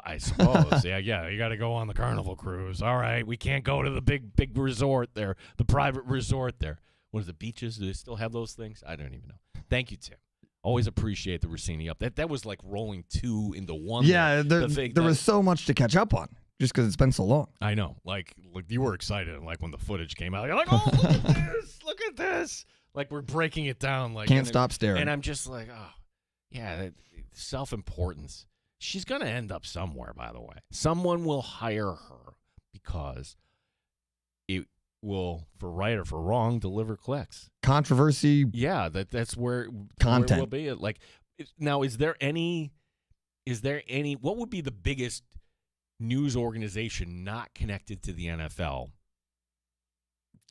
I suppose. yeah. You got to go on the Carnival cruise. All right, we can't go to the big resort there, the private resort there. What is the beaches? Do they still have those things? I don't even know. Thank you, Tim. Always appreciate the Rossini up. That was like rolling two into one. Yeah, there was so much to catch up on just because it's been so long. I know. Like you were excited, like when the footage came out. You're like, oh, look at this! Look at this! Like we're breaking it down. Like can't stop staring. And I'm just like, oh, yeah, self-importance. She's going to end up somewhere, by the way. Someone will hire her because it will, for right or for wrong, deliver clicks. Controversy. Yeah, that's where content where we'll be. Like, now, is there any? What would be the biggest news organization not connected to the NFL?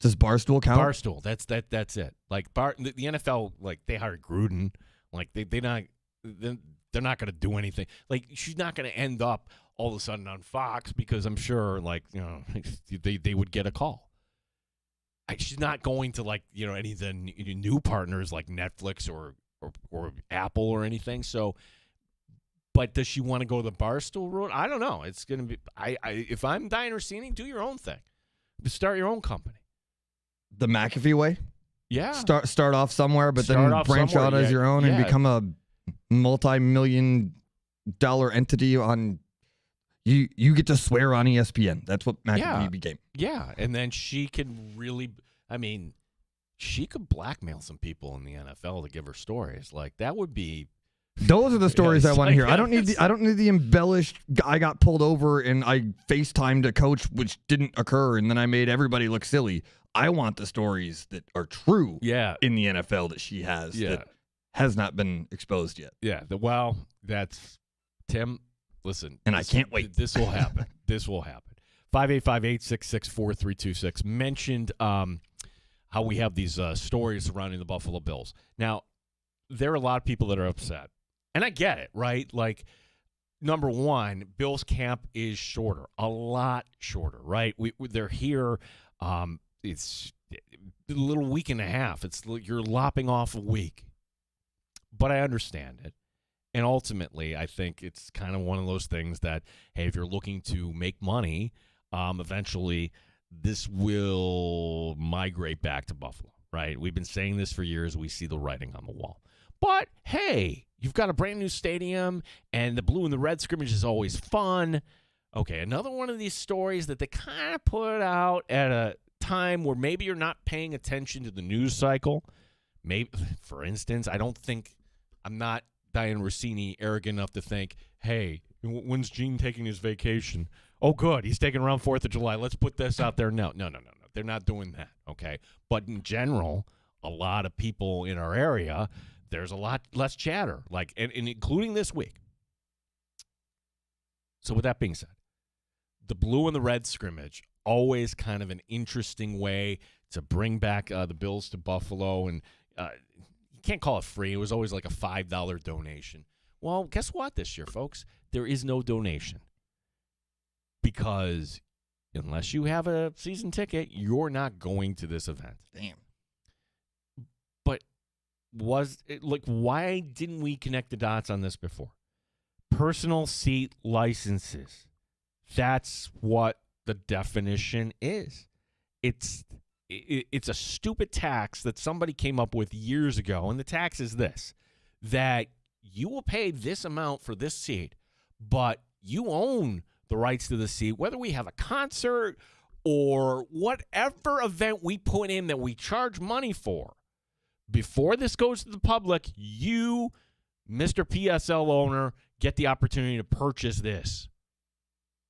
Does Barstool count? Barstool. That's it. Like the NFL, like they hired Gruden. Like they're not going to do anything. Like, she's not going to end up all of a sudden on Fox because I'm sure, like, they would get a call. She's not going to, like, any of the new partners like Netflix or Apple or anything. So But does she want to go the Barstool route? I don't know. It's going to be if I'm Diane Orsini, do your own thing. Start your own company. The McAfee way? Yeah. Start off somewhere, but then branch out as your own and become a multi-million-dollar entity on. You get to swear on ESPN. That's what McAfee became. Yeah, and then she can really. I mean, she could blackmail some people in the NFL to give her stories. Like that would be. Those are the stories I want to hear. I don't need the embellished. I got pulled over and I FaceTimed a coach, which didn't occur, and then I made everybody look silly. I want the stories that are true. In the NFL that she has. That has not been exposed yet. Yeah. That's Tim. Listen, and I can't wait. This will happen. This will happen. 585-866-4326 mentioned how we have these stories surrounding the Buffalo Bills. Now, there are a lot of people that are upset. And I get it, right? Like, number one, Bills camp is shorter, a lot shorter, right? They're here. It's a little week and a half. You're lopping off a week. But I understand it. And ultimately, I think it's kind of one of those things that, hey, if you're looking to make money, eventually this will migrate back to Buffalo, right? We've been saying this for years. We see the writing on the wall. But, hey, you've got a brand new stadium, and the blue and the red scrimmage is always fun. Okay, another one of these stories that they kind of put out at a time where maybe you're not paying attention to the news cycle. Maybe, for instance, I'm not Diane Rossini arrogant enough to think, hey, when's Gene taking his vacation? Oh, good, he's taking around 4th of July. Let's put this out there now. No. They're not doing that, okay? But in general, a lot of people in our area, there's a lot less chatter, like, and including this week. So with that being said, the blue and the red scrimmage, always kind of an interesting way to bring back the Bills to Buffalo. And you can't call it free. It was always like a $5 donation. Well, guess what this year, folks? There is no donation. Because unless you have a season ticket, you're not going to this event. Damn. But why didn't we connect the dots on this before? Personal seat licenses. That's what the definition is. It's a stupid tax that somebody came up with years ago, and the tax is this, that you will pay this amount for this seat, but you own the rights to the seat, whether we have a concert or whatever event we put in that we charge money for. Before this goes to the public, you, Mr. PSL owner, get the opportunity to purchase this,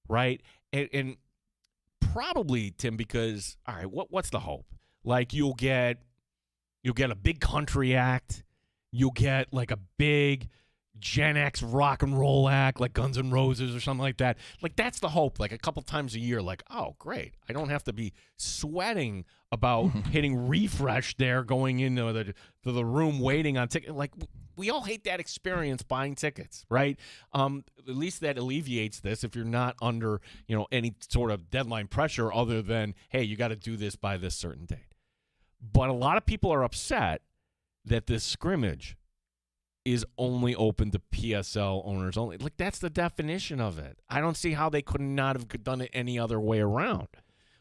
right? And probably, Tim, because, all right, what's the hope? Like, you'll get a big country act. You'll get, like, a big Gen X rock and roll act, like Guns N' Roses or something like that. Like, that's the hope, like, a couple times a year. Like, oh, great. I don't have to be sweating about hitting refresh there going into the room waiting on ticket. Like, we all hate that experience buying tickets, right? At least that alleviates this if you're not under, any sort of deadline pressure other than, hey, you got to do this by this certain date. But a lot of people are upset that this scrimmage is only open to PSL owners only. Like, that's the definition of it. I don't see how they could not have done it any other way around.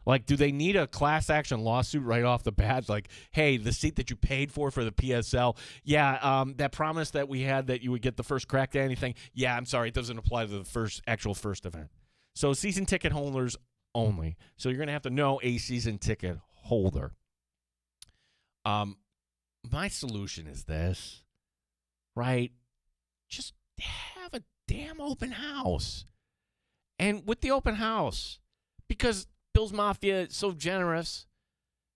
Like, do they need a class action lawsuit right off the bat? Like, hey, the seat that you paid for the PSL, that promise that we had that you would get the first crack at anything, I'm sorry, it doesn't apply to the first event. So season ticket holders only. So you're going to have to know a season ticket holder. My solution is this, right? Just have a damn open house. And with the open house, because Bills Mafia is so generous,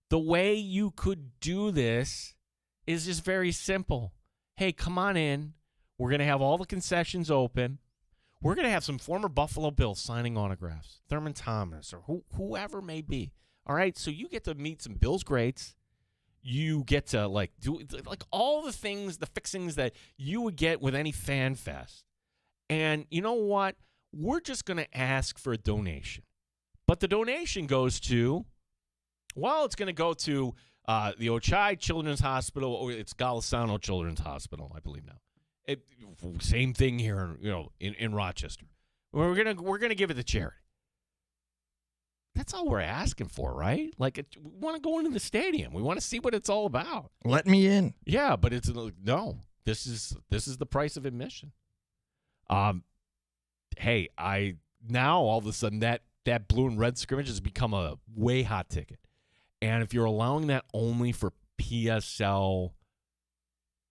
the way you could do this is just very simple. Hey, come on in. We're going to have all the concessions open. We're going to have some former Buffalo Bills signing autographs, Thurman Thomas or whoever may be. All right, so you get to meet some Bills greats. You get to do all the things, the fixings that you would get with any fan fest. And you know what? We're just going to ask for a donation. But the donation goes to, it's going to go to the Ochai Children's Hospital, or it's Golisano Children's Hospital, I believe now. Same thing here, in Rochester. We're gonna give it to charity. That's all we're asking for, right? Like, we want to go into the stadium. We want to see what it's all about. Let me in. Yeah, but no. This is the price of admission. Hey, now all of a sudden that blue and red scrimmage has become a way hot ticket, and if you're allowing that only for PSL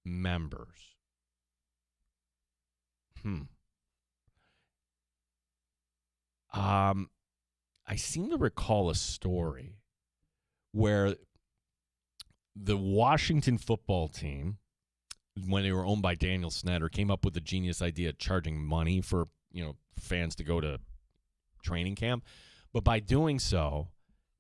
members, I seem to recall a story where the Washington football team, when they were owned by Daniel Snyder, came up with the genius idea of charging money for fans to go to training camp. But by doing so,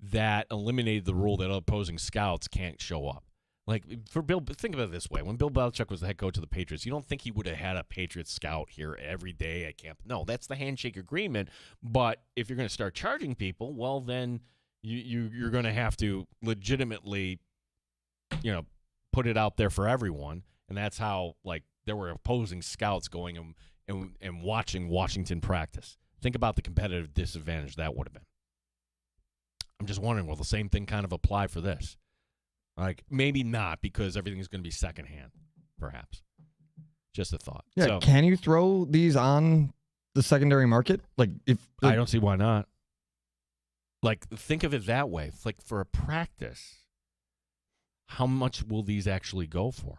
that eliminated the rule that opposing scouts can't show up. Like, for Bill, think about it this way. When Bill Belichick was the head coach of the Patriots, you don't think he would have had a Patriots scout here every day at camp. No, that's the handshake agreement. But if you're going to start charging people, well, then you're going to have to legitimately, put it out there for everyone. And that's how, there were opposing scouts going and watching Washington practice. Think about the competitive disadvantage that would have been. I'm just wondering, will the same thing kind of apply for this? Like, maybe not, because everything's going to be secondhand, perhaps. Just a thought. Yeah, so, can you throw these on the secondary market? I don't see why not. Think of it that way. Like, for a practice, how much will these actually go for?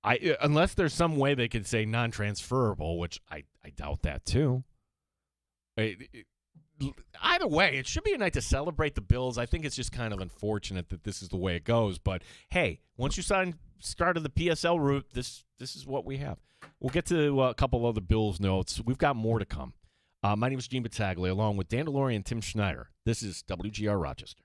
Unless there's some way they could say non-transferable, which I doubt that too. Either way, it should be a night to celebrate the Bills. I think it's just kind of unfortunate that this is the way it goes. But, hey, once you started the PSL route, this is what we have. We'll get to a couple other Bills notes. We've got more to come. My name is Gene Battaglia, along with Dan DeLorean and Tim Schneider. This is WGR Rochester.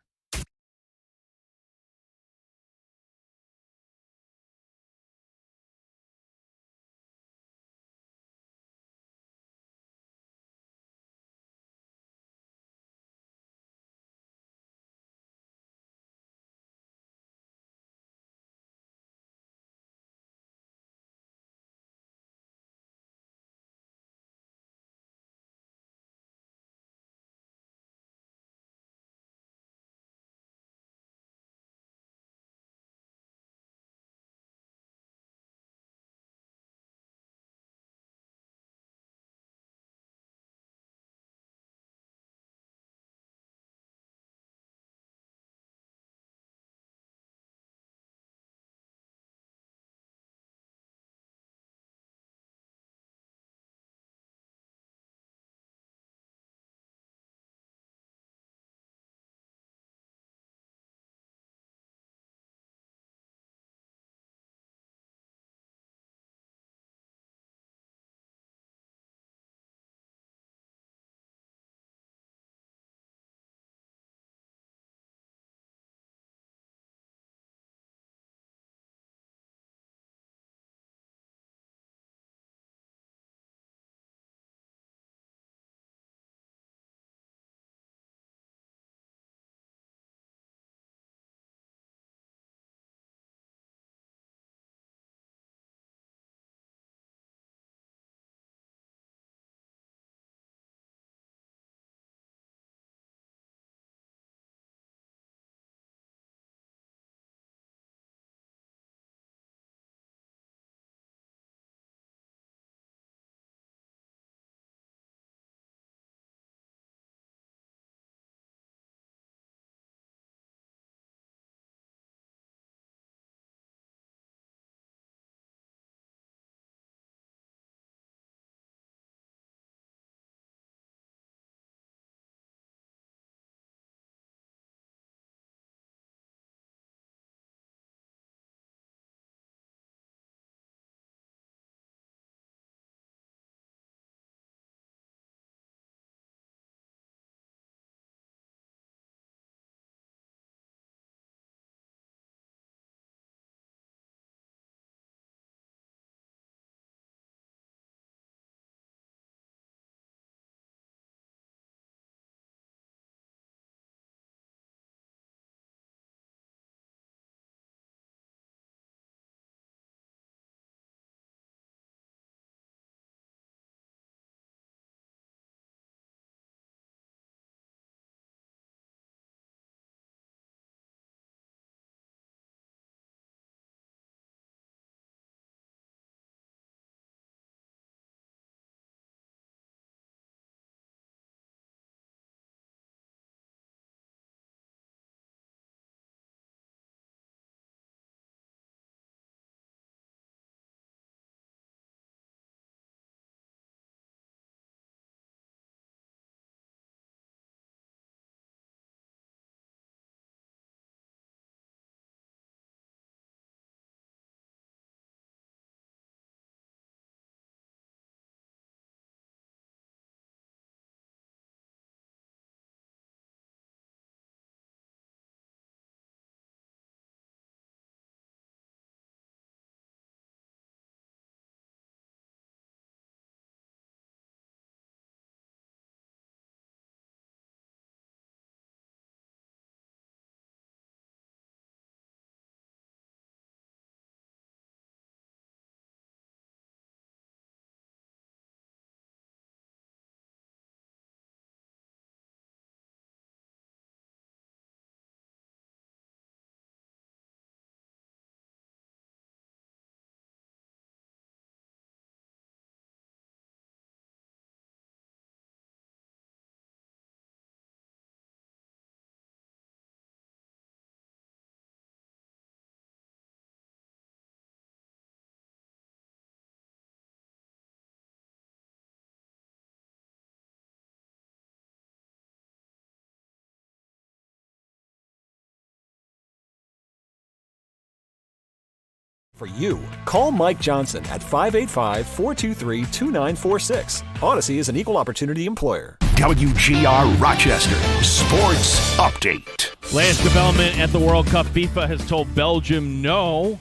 For you, call Mike Johnson at 585-423-2946. Odyssey is an equal opportunity employer. WGR Rochester Sports Update. Latest development at the World Cup. FIFA has told Belgium no.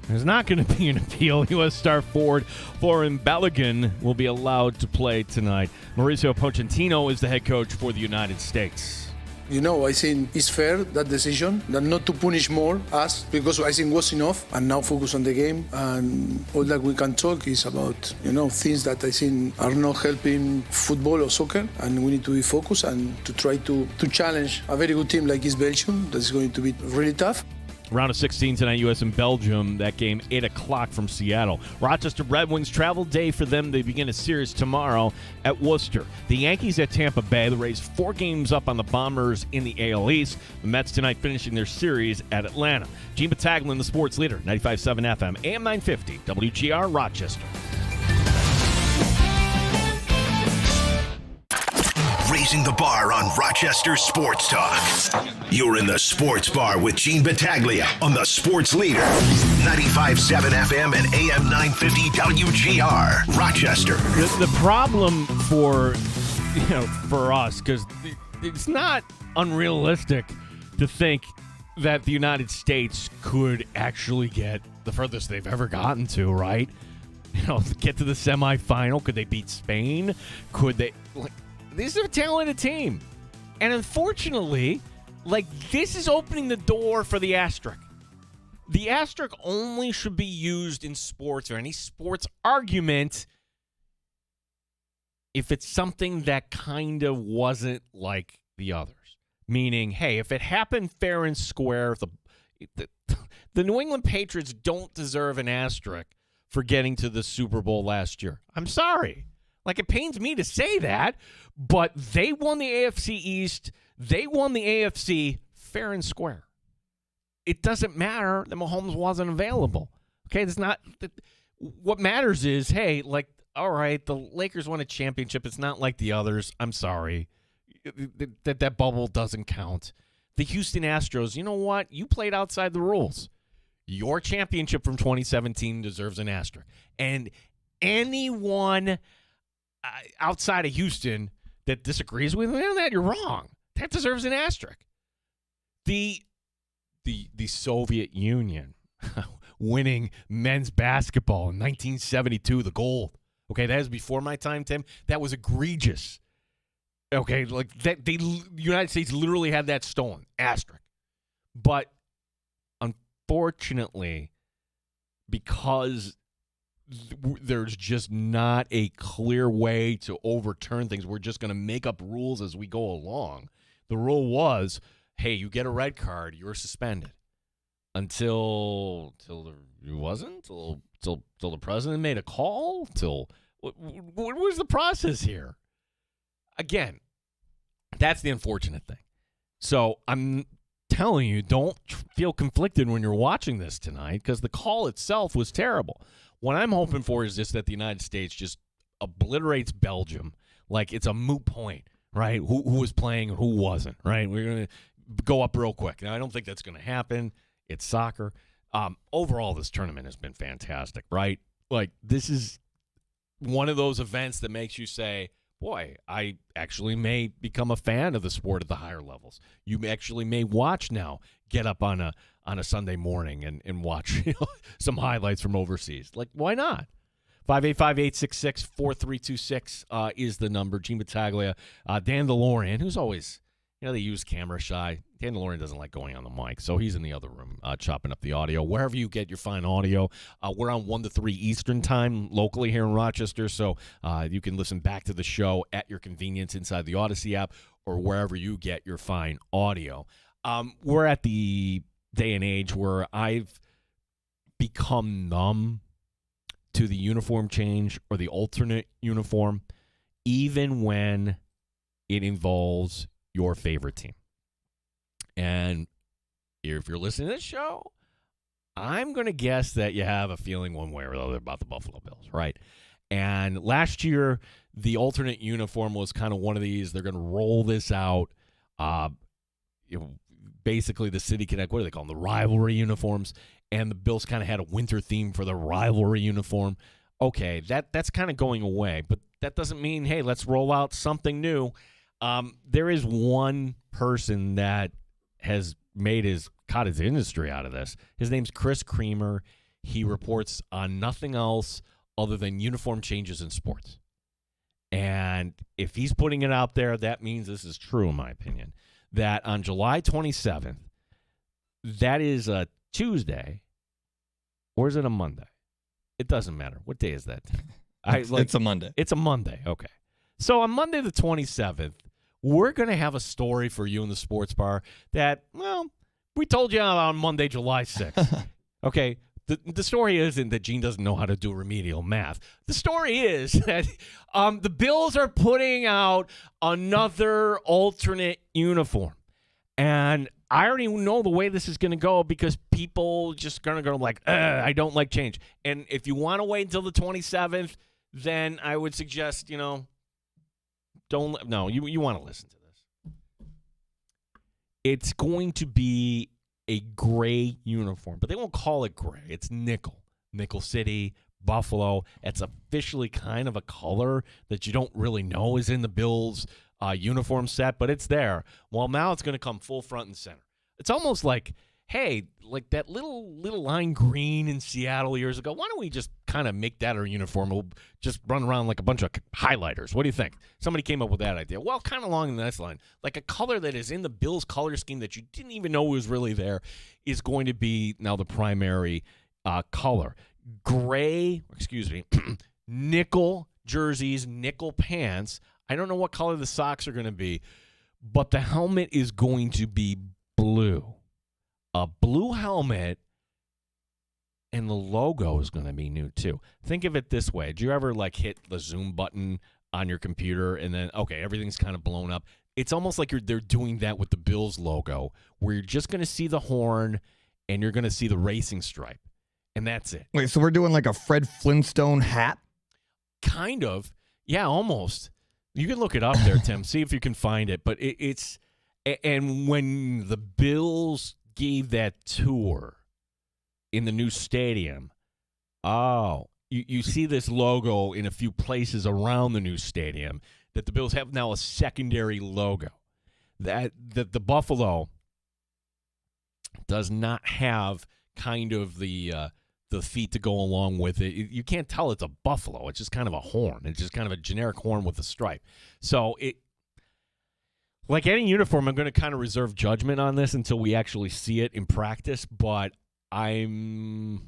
There's not going to be an appeal. U.S. star forward Florian Balogun will be allowed to play tonight. Mauricio Pochettino is the head coach for the United States. You know, I think it's fair, that decision, that not to punish more us, because I think was enough, and now focus on the game. And all that we can talk is about, things that I think are not helping football or soccer, and we need to be focused and to try to challenge a very good team like East Belgium. That's going to be really tough. Round of 16 tonight, U.S. and Belgium. That game, 8 o'clock from Seattle. Rochester Red Wings travel day for them. They begin a series tomorrow at Worcester. The Yankees at Tampa Bay. The Rays 4 games up on the Bombers in the AL East. The Mets tonight finishing their series at Atlanta. Gene Battaglin, the sports leader, 95.7 FM, AM 950, WGR Rochester. Raising the bar on Rochester Sports Talk. You're in the Sports Bar with Gene Battaglia on the Sports Leader. 95.7 FM and AM 950 WGR Rochester. The problem for us, because it's not unrealistic to think that the United States could actually get the furthest they've ever gotten to, right? Get to the semifinal. Could they beat Spain? Could they... This is a talented team. And unfortunately, this is opening the door for the asterisk. The asterisk only should be used in sports or any sports argument if it's something that kind of wasn't like the others. Meaning, hey, if it happened fair and square, the New England Patriots don't deserve an asterisk for getting to the Super Bowl last year. I'm sorry. It pains me to say that, but they won the AFC East. They won the AFC fair and square. It doesn't matter that Mahomes wasn't available. Okay, it's not. What matters is, hey, all right, the Lakers won a championship. It's not like the others. I'm sorry. That bubble doesn't count. The Houston Astros, you know what? You played outside the rules. Your championship from 2017 deserves an asterisk. And anyone outside of Houston that disagrees with me on that, you're wrong. That deserves an asterisk. The Soviet Union winning men's basketball in 1972, the gold. Okay, that is before my time, Tim. That was egregious. Okay, that the United States literally had that stolen. Asterisk. But unfortunately, because there's just not a clear way to overturn things. We're just going to make up rules as we go along. The rule was, hey, you get a red card, you're suspended until it wasn't till the president made a call. What was the process here? Again, that's the unfortunate thing. So I'm telling you, don't feel conflicted when you're watching this tonight because the call itself was terrible. What I'm hoping for is just that the United States just obliterates Belgium like it's a moot point, right? Who was playing and who wasn't, right? We're going to go up real quick. Now, I don't think that's going to happen. It's soccer. Overall, this tournament has been fantastic, right? This is one of those events that makes you say, boy, I actually may become a fan of the sport at the higher levels. You actually may watch now, get up on a Sunday morning and watch some highlights from overseas. Why not? 585-866-4326 is the number. Gene Battaglia, Dan DeLorean, who's always, they use camera shy. Dan DeLorean doesn't like going on the mic, so he's in the other room chopping up the audio. Wherever you get your fine audio, we're on 1 to 3 Eastern time locally here in Rochester, so you can listen back to the show at your convenience inside the Odyssey app or wherever you get your fine audio. We're at the day and age where I've become numb to the uniform change or the alternate uniform, even when it involves your favorite team. And if you're listening to this show, I'm going to guess that you have a feeling one way or the other about the Buffalo Bills, right? And last year, the alternate uniform was kind of one of these. They're going to roll this out. Basically, the City Connect, what do they call them? The rivalry uniforms. and the Bills kind of had a winter theme for the rivalry uniform. Okay, that's kind of going away, but that doesn't mean, hey, let's roll out something new. There is one person that has caught his industry out of this. His name's Chris Creamer. He reports on nothing else other than uniform changes in sports. And if he's putting it out there, that means this is true, in my opinion, that on July 27th, that is a Tuesday, or is it a Monday? It doesn't matter. What day is that? It's a Monday. It's a Monday. Okay. So on Monday the 27th, we're going to have a story for you in the sports bar that, well, we told you on Monday, July 6th. Okay. The story isn't that Gene doesn't know how to do remedial math. The story is that the Bills are putting out another alternate uniform. And I already know the way this is going to go because people just going to go like, I don't like change. And if you want to wait until the 27th, then I would suggest, you want to listen to this. It's going to be a gray uniform, but they won't call it gray. It's nickel. Nickel City, Buffalo. It's officially kind of a color that you don't really know is in the Bills uniform set, but it's there. Well, now it's going to come full front and center. It's almost like, hey, like that little lime green in Seattle years ago. Why don't we just kind of make that our uniform? We'll just run around like a bunch of highlighters. What do you think? Somebody came up with that idea. Well, kind of along the next line, like a color that is in the Bills color scheme that you didn't even know was really there is going to be now the primary color. Nickel jerseys, nickel pants. I don't know what color the socks are going to be, but the helmet is going to be blue. A blue helmet, and the logo is going to be new too. Think of it this way. Do you ever hit the zoom button on your computer and then, okay, everything's kind of blown up? It's almost like they're doing that with the Bills logo, where you're just going to see the horn and you're going to see the racing stripe, and that's it. Wait, so we're doing like a Fred Flintstone hat? Kind of. Yeah, almost. You can look it up there, Tim. See if you can find it. But it's – and when the Bills – gave that tour in the new stadium, you see this logo in a few places around the new stadium that the Bills have now a secondary logo. That the Buffalo does not have kind of the feet to go along with it. You can't tell it's a buffalo. It's just kind of a horn. It's just kind of a generic horn with a stripe. So like any uniform, I'm going to kind of reserve judgment on this until we actually see it in practice, but there's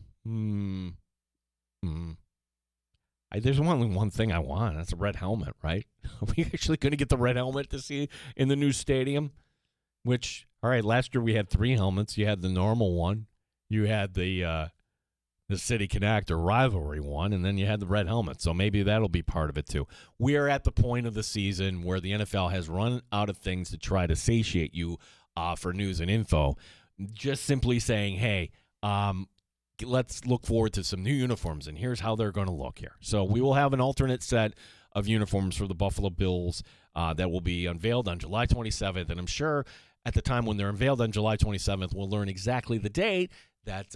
only one thing I want. That's a red helmet, right? Are we actually going to get the red helmet to see in the new stadium? Which, all right, last year we had 3 helmets. You had the normal one. You had the City Connect or rivalry one, and then you had the red helmet. So maybe that'll be part of it too. We are at the point of the season where the NFL has run out of things to try to satiate you for news and info. Just simply saying, hey, let's look forward to some new uniforms, and here's how they're going to look here. So we will have an alternate set of uniforms for the Buffalo Bills that will be unveiled on July 27th, and I'm sure at the time when they're unveiled on July 27th, we'll learn exactly the date that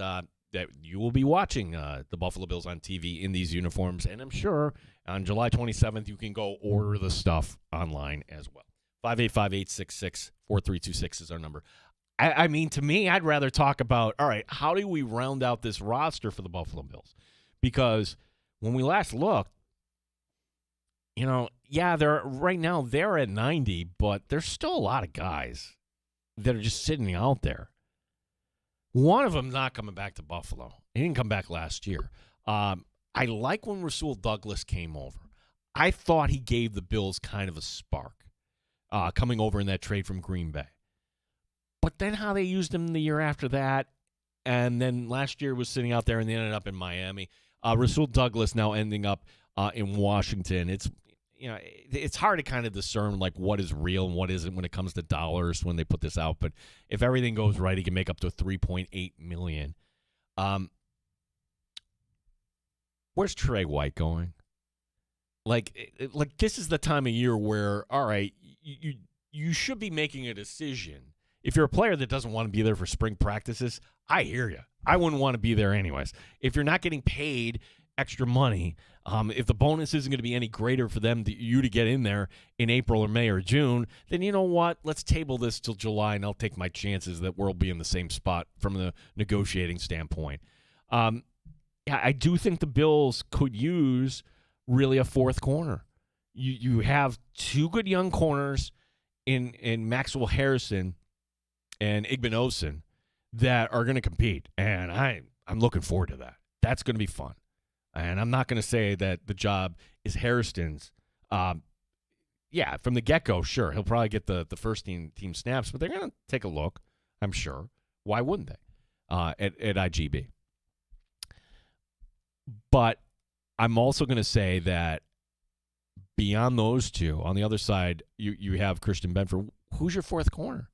you will be watching the Buffalo Bills on TV in these uniforms. And I'm sure on July 27th, you can go order the stuff online as well. 585-866-4326 is our number. I mean, to me, I'd rather talk about, all right, how do we round out this roster for the Buffalo Bills? Because when we last looked, right now they're at 90, but there's still a lot of guys that are just sitting out there. One of them not coming back to Buffalo. He didn't come back last year. I like when Rasul Douglas came over. I thought he gave the Bills kind of a spark coming over in that trade from Green Bay. But then how they used him the year after that, and then last year was sitting out there and they ended up in Miami. Rasul Douglas now ending up in Washington. It's hard to kind of discern what is real and what isn't when it comes to dollars when they put this out. But if everything goes right, he can make up to $3.8 million. Where's Trey White going? This is the time of year where, all right, you should be making a decision if you're a player that doesn't want to be there for spring practices, I hear you. I wouldn't want to be there anyways. If you're not getting paid extra money, if the bonus isn't going to be any greater for you to get in there in April or May or June, then you know what? Let's table this till July, and I'll take my chances that we'll be in the same spot from the negotiating standpoint. I do think the Bills could use really a fourth corner. You have two good young corners in Maxwell Harrison and Igbinosun that are going to compete, and I'm looking forward to that. That's going to be fun. And I'm not going to say that the job is Harrison's. From the get-go, sure, he'll probably get the first team snaps, but they're going to take a look, I'm sure. Why wouldn't they at IGB? But I'm also going to say that beyond those two, on the other side, you have Christian Benford. Who's your fourth corner?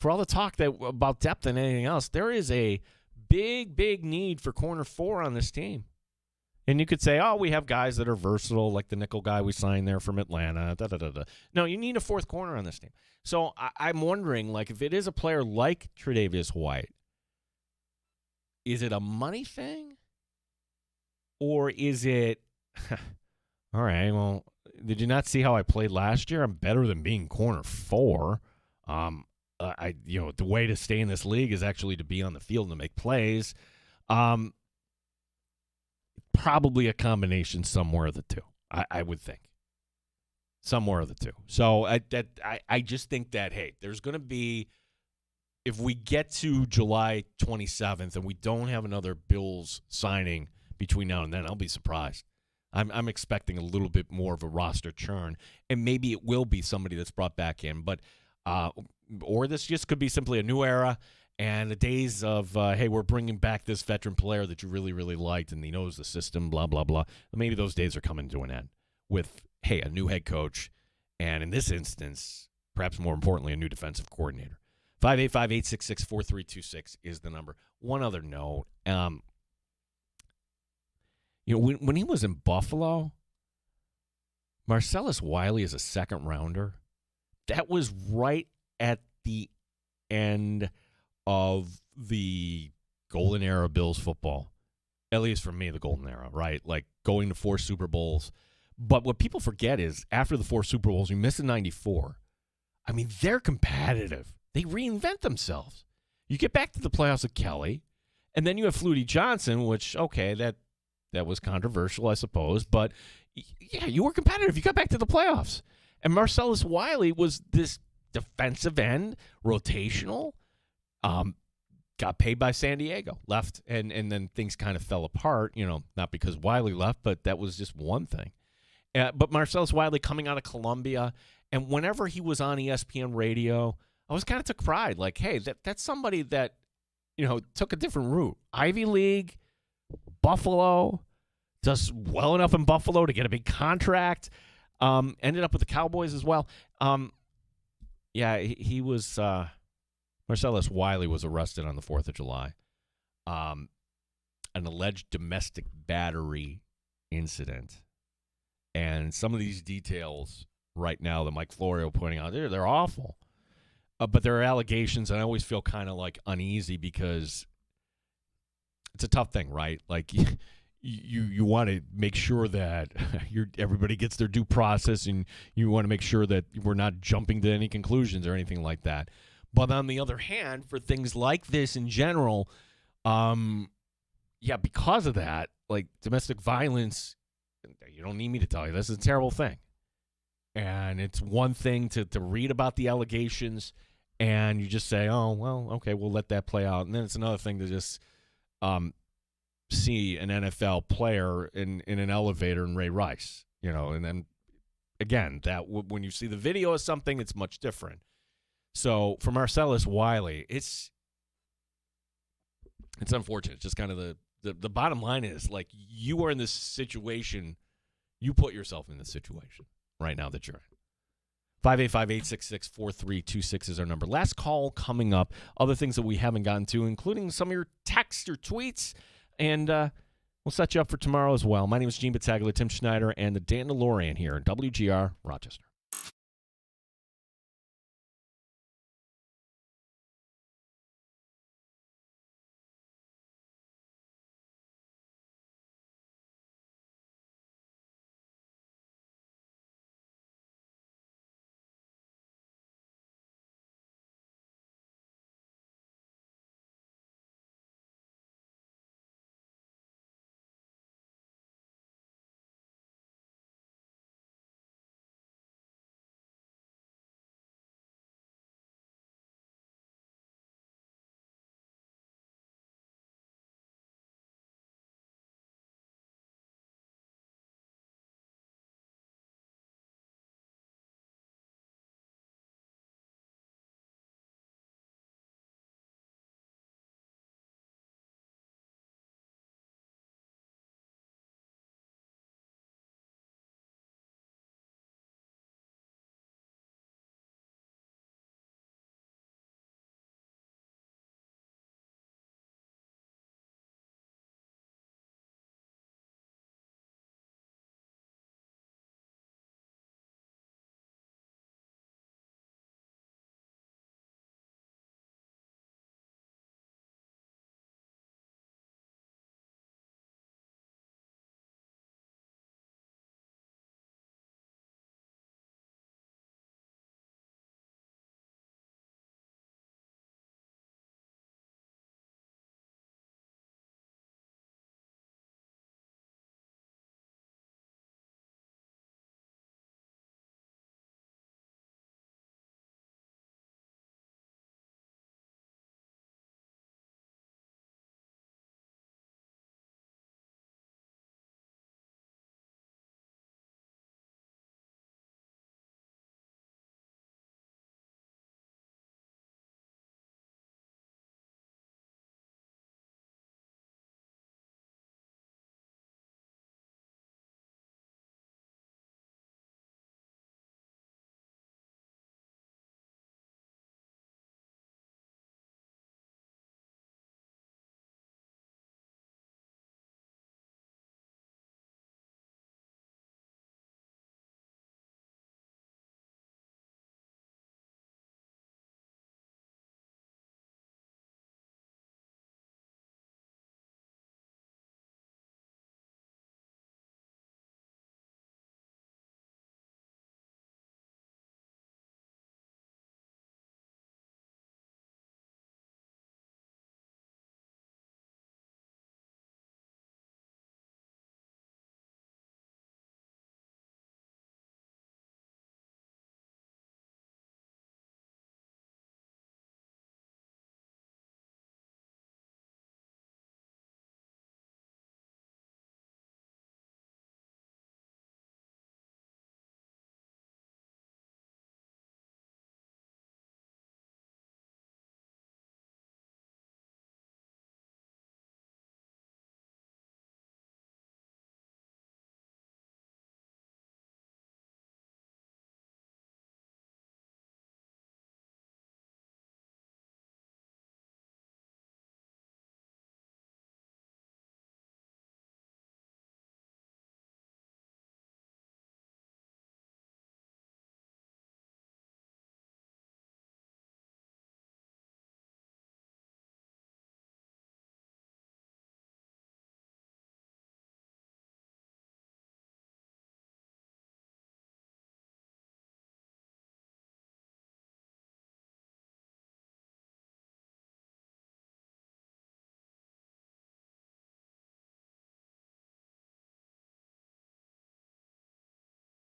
For all the talk about depth and anything else, there is a big, big need for corner 4 on this team. And you could say, oh, we have guys that are versatile, like the nickel guy we signed there from Atlanta. No, you need a fourth corner on this team. So I'm wondering, like, if it is a player like Tre'Davious White, is it a money thing? Or is it, all right, well, did you not see how I played last year? I'm better than being corner 4. The way to stay in this league is actually to be on the field and to make plays. Probably a combination somewhere of the two, I would think. Somewhere of the two. So I just think that, hey, there's going to be, if we get to July 27th and we don't have another Bills signing between now and then, I'll be surprised. I'm expecting a little bit more of a roster churn, and maybe it will be somebody that's brought back in, but or this just could be simply a new era. And the days of, hey, we're bringing back this veteran player that you really, really liked and he knows the system, blah, blah, blah. Maybe those days are coming to an end with, hey, a new head coach, and in this instance, perhaps more importantly, a new defensive coordinator. 585-866-4326 is the number. One other note. When he was in Buffalo, Marcellus Wiley is a second-rounder. That was right at the end of the golden era of Bills football. At least for me, the golden era, right? Like going to 4 Super Bowls. But what people forget is after the 4 Super Bowls, we missed in 94. I mean, they're competitive. They reinvent themselves. You get back to the playoffs with Kelly, and then you have Flutie Johnson, which, okay, that was controversial, I suppose. But, yeah, you were competitive. You got back to the playoffs. And Marcellus Wiley was this defensive end, rotational, got paid by San Diego, left, and then things kind of fell apart, not because Wiley left, but that was just one thing. But Marcellus Wiley coming out of Columbia, and whenever he was on ESPN radio, I was kind of took pride, like, hey, that's somebody that, took a different route. Ivy League, Buffalo, does well enough in Buffalo to get a big contract, ended up with the Cowboys as well. He was... Marcellus Wiley was arrested on the 4th of July. An alleged domestic battery incident. And some of these details right now that Mike Florio pointing out, they're awful. But there are allegations, and I always feel kind of like uneasy because it's a tough thing, right? Like you want to make sure that everybody gets their due process, and you want to make sure that we're not jumping to any conclusions or anything like that. But on the other hand, for things like this in general, because of that, like domestic violence, you don't need me to tell you, this is a terrible thing. And it's one thing to read about the allegations and you just say, oh, well, okay, we'll let that play out. And then it's another thing to just see an NFL player in an elevator and Ray Rice, and then, again, that when you see the video of something, it's much different. So for Marcellus Wiley, it's unfortunate. It's just kind of the bottom line is, like, you are in this situation. You put yourself in this situation right now that you're in. 585-866-4326 is our number. Last call coming up. Other things that we haven't gotten to, including some of your texts or tweets. And we'll set you up for tomorrow as well. My name is Gene Battaglia, Tim Schneider, and the Dan DeLorean here in WGR Rochester.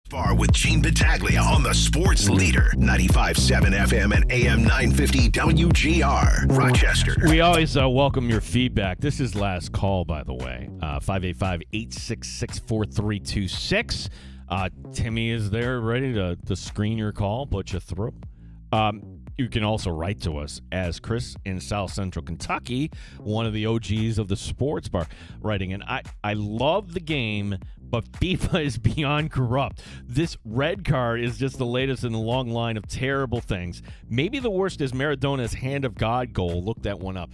Bar with Gene Battaglia on the Sports Leader, 95.7 FM and AM 950 WGR, Rochester. We always welcome your feedback. This is last call, by the way. 585-866-4326. Timmy is there ready to screen your call, put you through. You can also write to us as Chris in South Central Kentucky, one of the OGs of the Sports Bar, writing in. I love the game, but FIFA is beyond corrupt. This red card is just the latest in the long line of terrible things. Maybe the worst is Maradona's hand of God goal. Look that one up.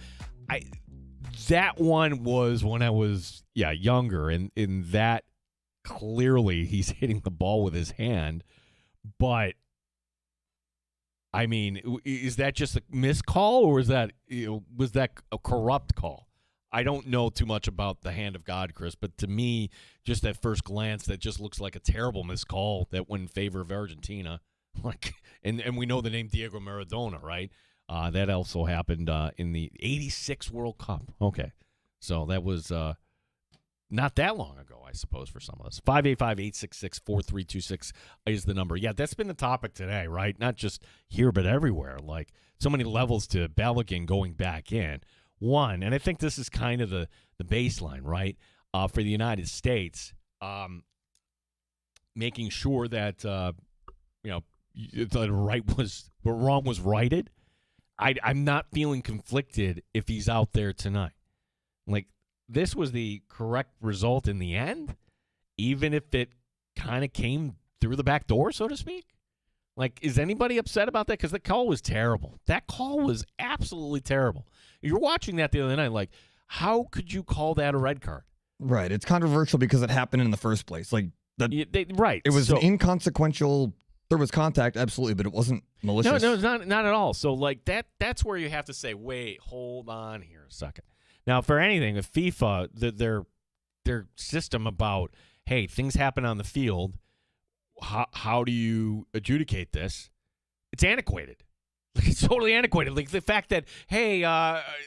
That one was when I was younger, and in that clearly he's hitting the ball with his hand. But I mean, is that just a miscall, or was that a corrupt call? I don't know too much about the hand of God, Chris, but to me, just at first glance, that just looks like a terrible miscall that went in favor of Argentina. And we know the name Diego Maradona, right? That also happened in the '86 World Cup. Okay, so that was not that long ago, I suppose, for some of us. 585-866-4326 is the number. Yeah, that's been the topic today, right? Not just here, but everywhere. Like, so many levels to Balogun going back in. One, and I think this is kind of the baseline, right, for the United States, making sure that, the wrong was righted. I'm not feeling conflicted if he's out there tonight. Like, this was the correct result in the end, even if it kind of came through the back door, so to speak. Like, is anybody upset about that? Because the call was terrible. That call was absolutely terrible. You were watching that the other night, like, how could you call that a red card? Right. It's controversial because it happened in the first place. Like, right. It was an inconsequential. There was contact, absolutely, but it wasn't malicious. No, it's not at all. So, like, that's where you have to say, wait, hold on here a second. Now, for anything, with FIFA, their system about, hey, things happen on the field, how do you adjudicate this? It's antiquated. Like, it's totally antiquated. Like, the fact that, hey,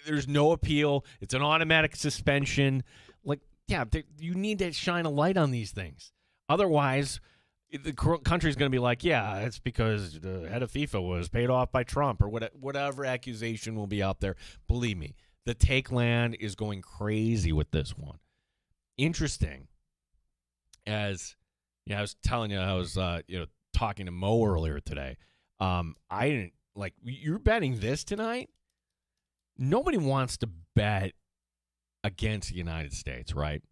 there's no appeal, it's an automatic suspension. Like, yeah, you need to shine a light on these things. Otherwise, the country's going to be like, yeah, it's because the head of FIFA was paid off by Trump, or whatever accusation will be out there. Believe me, the take land is going crazy with this one. Interesting. As I was telling you, I was talking to Mo earlier today. I didn't you're betting this tonight. Nobody wants to bet against the United States, right?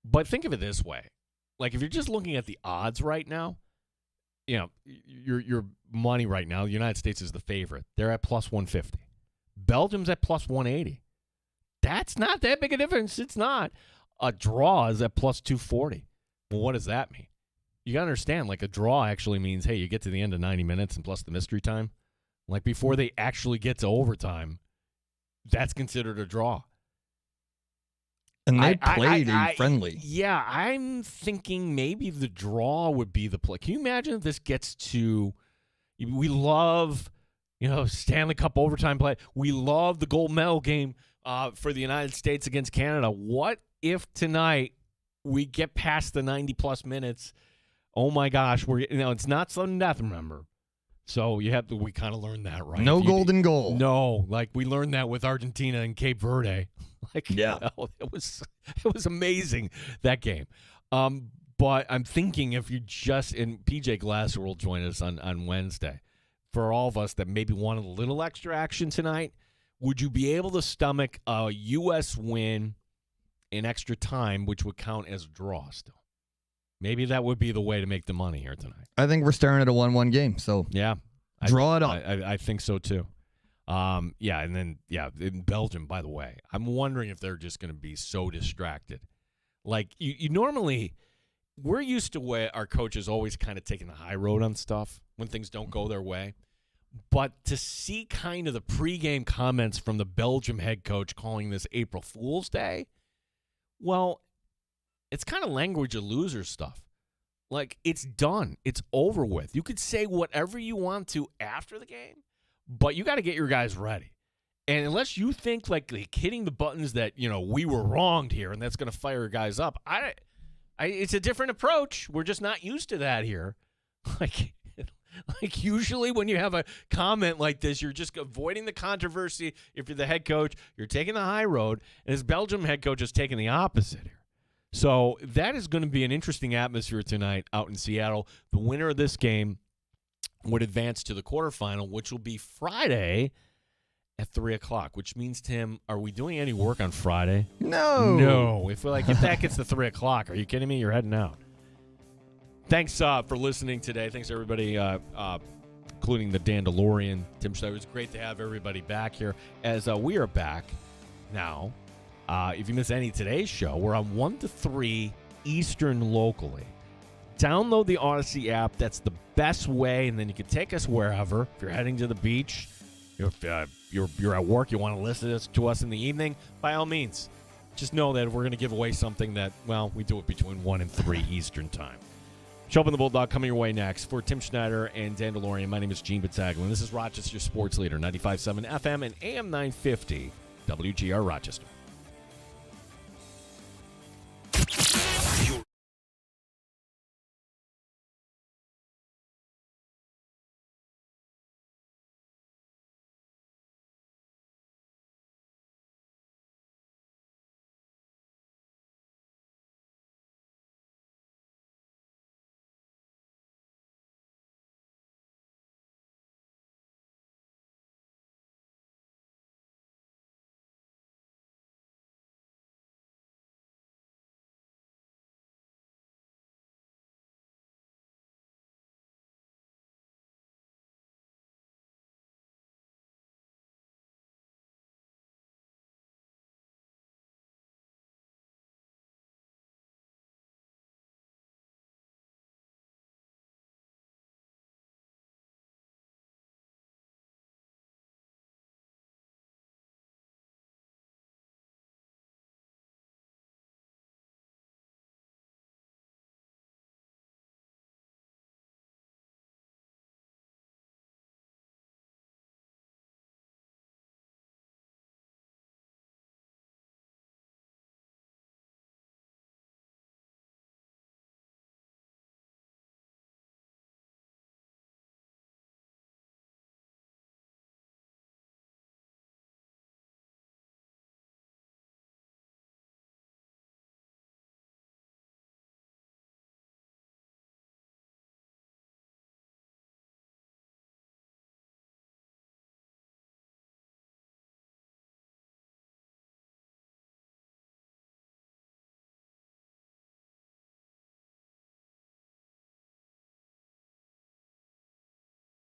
But think of it this way: like, if you're just looking at the odds right now, your money right now, the United States is the favorite. They're at plus 150. Belgium's at plus 180. That's not that big a difference. It's not. A draw is at plus 240. Well, what does that mean? You got to understand, like, a draw actually means, hey, you get to the end of 90 minutes and plus the mystery time. Like, before they actually get to overtime, that's considered a draw. And they played friendly. Yeah, I'm thinking maybe the draw would be the play. Can you imagine if this gets to, we love, Stanley Cup overtime play. We love the gold medal game for the United States against Canada. What if tonight we get past the 90-plus minutes? Oh, my gosh. It's not sudden death, remember. So we kind of learned that, right? No golden goal. No, like, we learned that with Argentina and Cape Verde. It was amazing, that game. But I'm thinking, if you and PJ Glasser will join us on Wednesday, for all of us that maybe wanted a little extra action tonight, would you be able to stomach a U.S. win in extra time, which would count as a draw still? Maybe that would be the way to make the money here tonight. I think we're staring at a 1-1 game, so draw it up. I think so, too. And then in Belgium, by the way, I'm wondering if they're just going to be so distracted. Like, you normally, we're used to where our coaches always kind of taking the high road on stuff when things don't go their way. But to see kind of the pregame comments from the Belgium head coach calling this April Fool's Day, well, it's kind of language of loser stuff. Like, it's done. It's over with. You could say whatever you want to after the game, but you got to get your guys ready. And unless you think, like hitting the buttons that, we were wronged here and that's going to fire guys up, It's a different approach. We're just not used to that here. Like usually when you have a comment like this, you're just avoiding the controversy. If you're the head coach, you're taking the high road, and his Belgium head coach is taking the opposite here. So that is going to be an interesting atmosphere tonight out in Seattle. The winner of this game would advance to the quarterfinal, which will be Friday at 3 o'clock, which means, Tim, are we doing any work on Friday? No. If that gets to 3 o'clock, are you kidding me? You're heading out. Thanks for listening today. Thanks, everybody, including the Dandalorian, Tim Schneider. It was great to have everybody back here as we are back now. If you miss any of today's show, we're on 1 to 3 Eastern locally. Download the Odyssey app. That's the best way, and then you can take us wherever. If you're heading to the beach, if you're at work, you want to listen to us in the evening, by all means. Just know that we're going to give away something that, well, we do it between 1 and 3 Eastern time. Show Up in the Bulldog coming your way next. For Tim Schneider and Dandalorian, my name is Gene Battaglin. This is Rochester Sports Leader, 95.7 FM and AM 950, WGR Rochester.